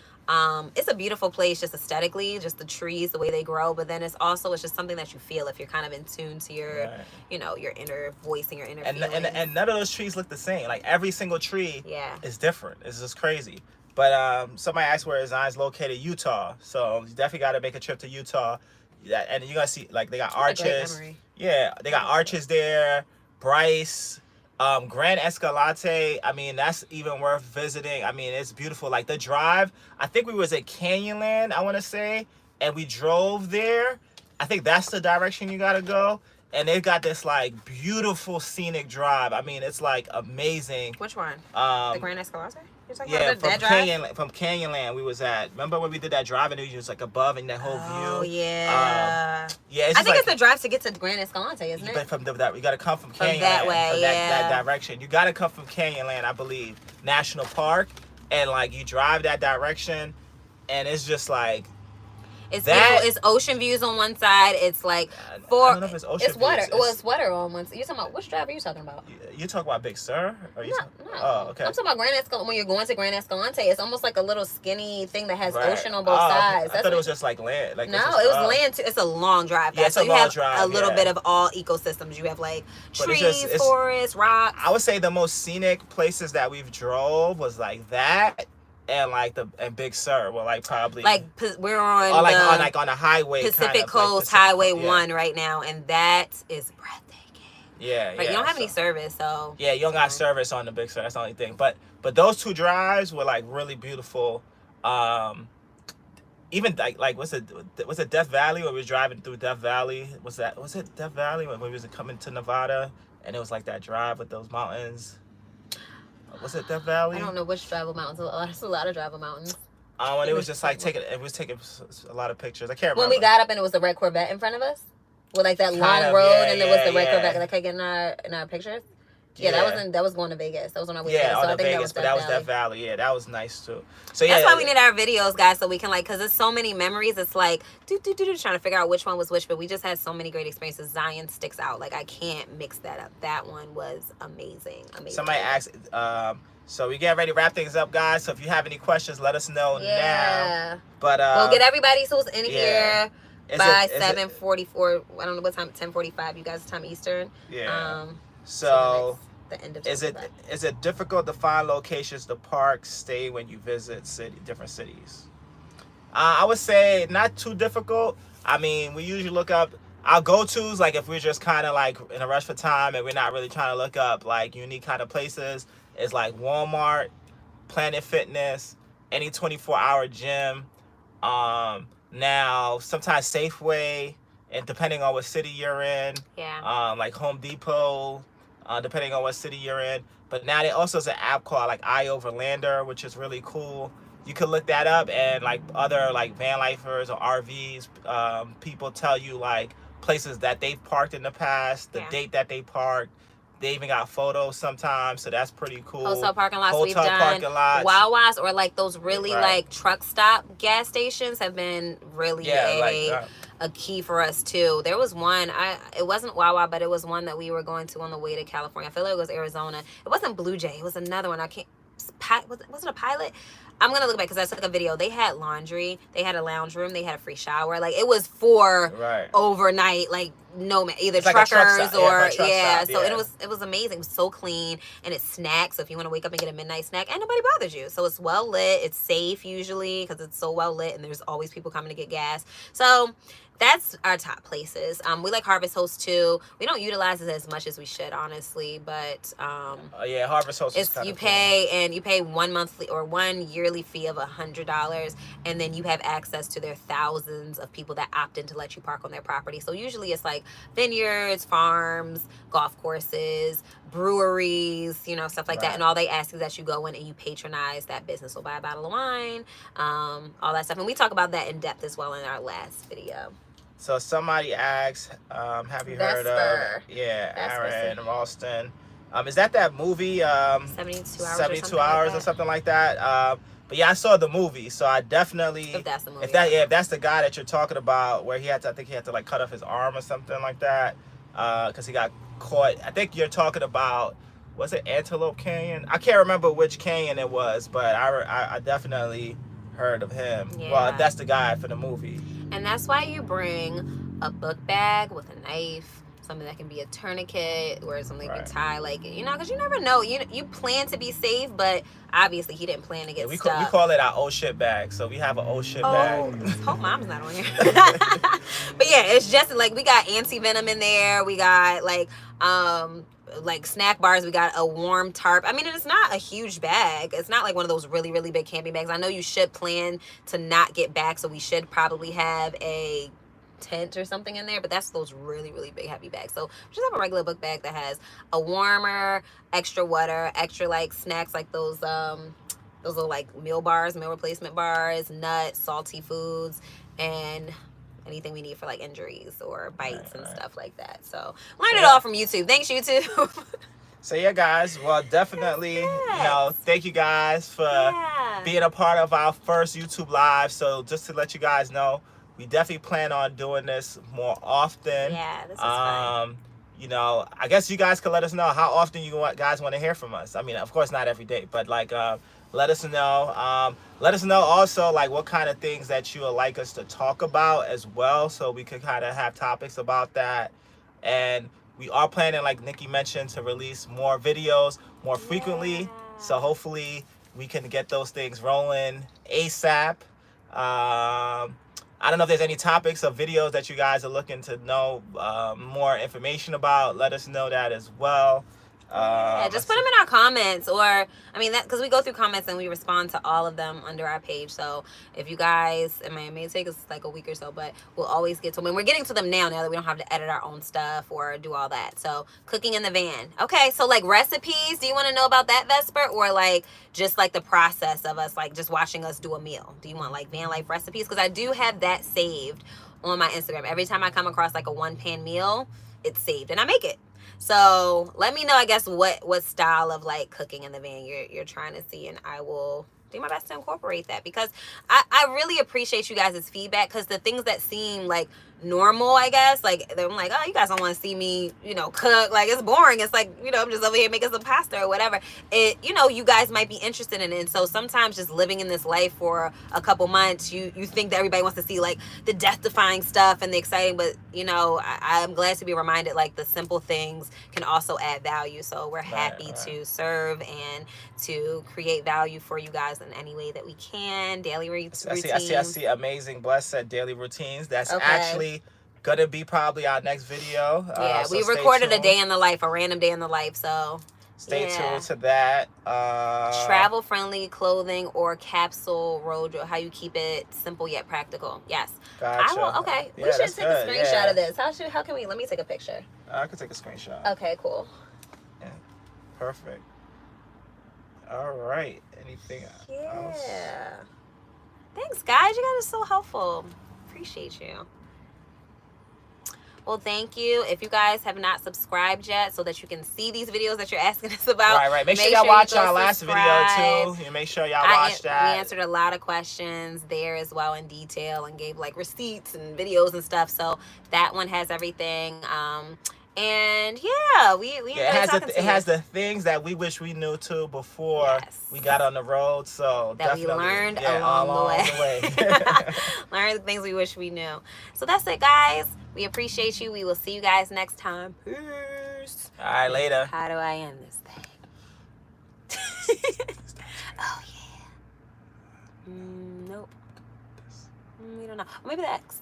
Speaker 1: it's a beautiful place just aesthetically, just the trees, the way they grow, but then it's just something that you feel if you're kind of in tune to your your inner voice and your inner feelings.
Speaker 2: And none of those trees look the same. Like every single tree is different. It's just crazy. But somebody asked where Zion's located. Utah. So you definitely got to make a trip to Utah. And you're gonna see like they got arches. Yeah, they got arches there. Bryce. Grand Escalante, I mean, that's even worth visiting. I mean, it's beautiful. Like the drive, I think we was at Canyonland, I want to say, and we drove there. I think that's the direction you got to go. And they've got this like beautiful scenic drive. I mean, it's like amazing.
Speaker 1: Which one? The Grand Escalante? You're talking
Speaker 2: about from Canyonland we was at. Remember when we did that drive and it was just like above and that whole view?
Speaker 1: Oh yeah.
Speaker 2: I
Speaker 1: think it's the drive to get to Grand Escalante, isn't it?
Speaker 2: But from that, you got to come from Canyonland.
Speaker 1: That way,
Speaker 2: that direction. You got to come from Canyonland, I believe, National Park, and like you drive that direction, and it's just like.
Speaker 1: It's beautiful. It's ocean views on one side. It's like
Speaker 2: I don't know if it's ocean
Speaker 1: it's water. Well, it's water on one side. You talking about which drive are you talking about?
Speaker 2: You talking about Big Sur? Or
Speaker 1: no.
Speaker 2: Oh, okay.
Speaker 1: I'm talking about Grand Escalante. When you're going to Grand Escalante, it's almost like a little skinny thing that has ocean on both sides.
Speaker 2: I thought it was just like land. Like
Speaker 1: no, it was land too. It's a long drive.
Speaker 2: Yeah, it's a long drive.
Speaker 1: A little bit of all ecosystems. You have like trees, forests, rocks.
Speaker 2: I would say the most scenic places that we've drove was like that. And like Big Sur, well, like probably
Speaker 1: like we're on
Speaker 2: on a highway,
Speaker 1: Pacific Coast Highway 1 right now, and that is breathtaking.
Speaker 2: Yeah,
Speaker 1: but you don't have any service, so
Speaker 2: you don't got service on the Big Sur. That's the only thing. But those two drives were like really beautiful. Even like was it Death Valley when we was driving through Death Valley? Was it Death Valley when we was coming to Nevada and it was like that drive with those mountains? Was it Death Valley?
Speaker 1: I don't know which tribal mountains. There's a lot of tribal mountains.
Speaker 2: And it was just like taking a lot of pictures. I can't remember.
Speaker 1: When we got up and it was the red Corvette in front of us, with like that long road, and there was the red Corvette that could get in our pictures. Yeah, that was going to Vegas. That was on our way.
Speaker 2: Yeah,
Speaker 1: on
Speaker 2: to Vegas, but that was Death Valley. Yeah, that was nice too. So
Speaker 1: that's why we need our videos, guys, so we can like, cause there's so many memories. It's like trying to figure out which one was which, but we just had so many great experiences. Zion sticks out. Like I can't mix that up. That one was amazing.
Speaker 2: Somebody asked. So we get ready to wrap things up, guys. So if you have any questions, let us know now. But
Speaker 1: we'll get everybody who's in here by 7:44. I don't know what time. 10:45. You guys' time Eastern.
Speaker 2: Yeah. So
Speaker 1: the end of
Speaker 2: is it difficult to find locations to park, stay when you visit different cities? I would say not too difficult. I mean, we usually look up our go-tos, like if we're just kind of like in a rush for time and we're not really trying to look up like unique kind of places. It's like Walmart, Planet Fitness, any 24-hour gym. Now sometimes Safeway, and depending on what city you're in.
Speaker 1: Yeah.
Speaker 2: Like Home Depot, depending on what city you're in. But now there also is an app called like iOverlander, which is really cool. You could look that up, and like other like van lifers or RVs, people tell you like places that they've parked in the past, the date that they parked. They even got photos sometimes, so that's pretty cool.
Speaker 1: Hotel parking lots we've
Speaker 2: Hotel
Speaker 1: done.
Speaker 2: parking lots.
Speaker 1: Wawa's or like those really like truck stop gas stations have been really a key for us too. There was one, it wasn't Wawa, but it was one that we were going to on the way to California. I feel like it was Arizona. It wasn't Blue Jay. It was another one. I can't. Was it a Pilot? I'm gonna look back because I took a video. They had laundry. They had a lounge room. They had a free shower. Like it was for overnight. Like no man, either truckers or so it was amazing. It was so clean and it's snacks. So if you want to wake up and get a midnight snack, and nobody bothers you. So it's well lit. It's safe usually because it's so well lit and there's always people coming to get gas. So that's our top places. We like Harvest Host too. We don't utilize it as much as we should, honestly, but
Speaker 2: Harvest Host is kind
Speaker 1: you pay cool. And you pay one monthly or one yearly fee of $100, and then you have access to their thousands of people that opt in to let you park on their property. So usually it's like vineyards, farms, golf courses, breweries, stuff like that. And all they ask is that you go in and you patronize that business. So buy a bottle of wine, all that stuff. And we talk about that in depth as well in our last video.
Speaker 2: So somebody asked, have you heard of Aaron Ralston? Is that movie? 72 hours or something like that. But yeah, I saw the movie, so I definitely
Speaker 1: if that's the movie.
Speaker 2: If that's the guy that you're talking about, where I think he had to like cut off his arm or something like that, because he got caught. I think you're talking about, was it Antelope Canyon? I can't remember which canyon it was, but I definitely heard of him. Yeah. Well, if that's the guy for the movie.
Speaker 1: And that's why you bring a book bag with a knife, something that can be a tourniquet or something you can tie, because you never know. You plan to be safe, but obviously he didn't plan to get stuck.
Speaker 2: We call it our oh shit bag. So we have an oh shit bag.
Speaker 1: Hope mom's not on here. But yeah, it's just like we got anti-venom in there. We got like snack bars. We got a warm tarp. I mean, it's not a huge bag. It's not like one of those really, really big camping bags. I know you should plan to not get back, so we should probably have a tent or something in there, but that's those really, really big heavy bags. So just have a regular book bag that has a warmer, extra water, extra like snacks, like those little like meal replacement bars, nuts, salty foods, and anything we need for like injuries or bites and stuff like that. So learn it all from YouTube. Thanks, YouTube.
Speaker 2: So yeah, guys, well, definitely, thank you guys for being a part of our first YouTube Live. So just to let you guys know, we definitely plan on doing this more often.
Speaker 1: Yeah, this is fun.
Speaker 2: I guess you guys can let us know how often you guys want to hear from us. I mean, of course, not every day, but let us know. Let us know also what kind of things that you would like us to talk about as well, so we could kind of have topics about that. And we are planning, like Nikki mentioned, to release more videos more frequently. So hopefully we can get those things rolling ASAP. I don't know if there's any topics or videos that you guys are looking to know more information about. Let us know that as well.
Speaker 1: Just put them in our comments, or because we go through comments and we respond to all of them under our page. So if you guys, it may take us like a week or so, but we'll always get to them. And we're getting to them now that we don't have to edit our own stuff or do all that. So cooking in the van. Okay, so recipes. Do you want to know about that, Vesper, or just the process of us just watching us do a meal? Do you want van life recipes? Because I do have that saved on my Instagram. Every time I come across a one pan meal, it's saved and I make it. So let me know, I guess, what style of cooking in the van you're trying to see, and I will do my best to incorporate that, because I really appreciate you guys' feedback, because the things that seem normal, I guess, I'm oh, you guys don't want to see me cook, it's boring, it's I'm just over here making some pasta or whatever, you guys might be interested in it. And so sometimes just living in this life for a couple months, you think that everybody wants to see the death-defying stuff and the exciting, but I'm glad to be reminded the simple things can also add value. So we're happy to serve and to create value for you guys in any way that we can. Daily routines.
Speaker 2: I see. Amazing Bless said daily routines. That's actually gonna be probably our next video.
Speaker 1: Yeah, so we recorded a day in the life, a random day in the life. So
Speaker 2: stay tuned to that.
Speaker 1: Travel friendly clothing or capsule road, how you keep it simple yet practical. Yes.
Speaker 2: Gotcha.
Speaker 1: I will. Okay. We should take a screenshot of this. How can we? Let me take a picture.
Speaker 2: I can take a screenshot.
Speaker 1: Okay. Cool.
Speaker 2: Yeah. Perfect. All right. Anything else?
Speaker 1: Yeah. Thanks, guys. You guys are so helpful. Appreciate you. Well, thank you. If you guys have not subscribed yet so that you can see these videos that you're asking us about.
Speaker 2: Right. Make sure y'all watch our last
Speaker 1: subscribe.
Speaker 2: video too. And make sure y'all watch that.
Speaker 1: We answered a lot of questions there as well in detail and gave like receipts and videos and stuff. So that one has everything. And yeah, we enjoy talking to you.
Speaker 2: It has the things that we wish we knew too before we got on the road. So
Speaker 1: that we learned along the way. Learn the things we wish we knew. So that's it, guys. We appreciate you. We will see you guys next time. Peace.
Speaker 2: All right, later.
Speaker 1: How do I end this thing? Oh yeah. Nope. We don't know. Maybe the X.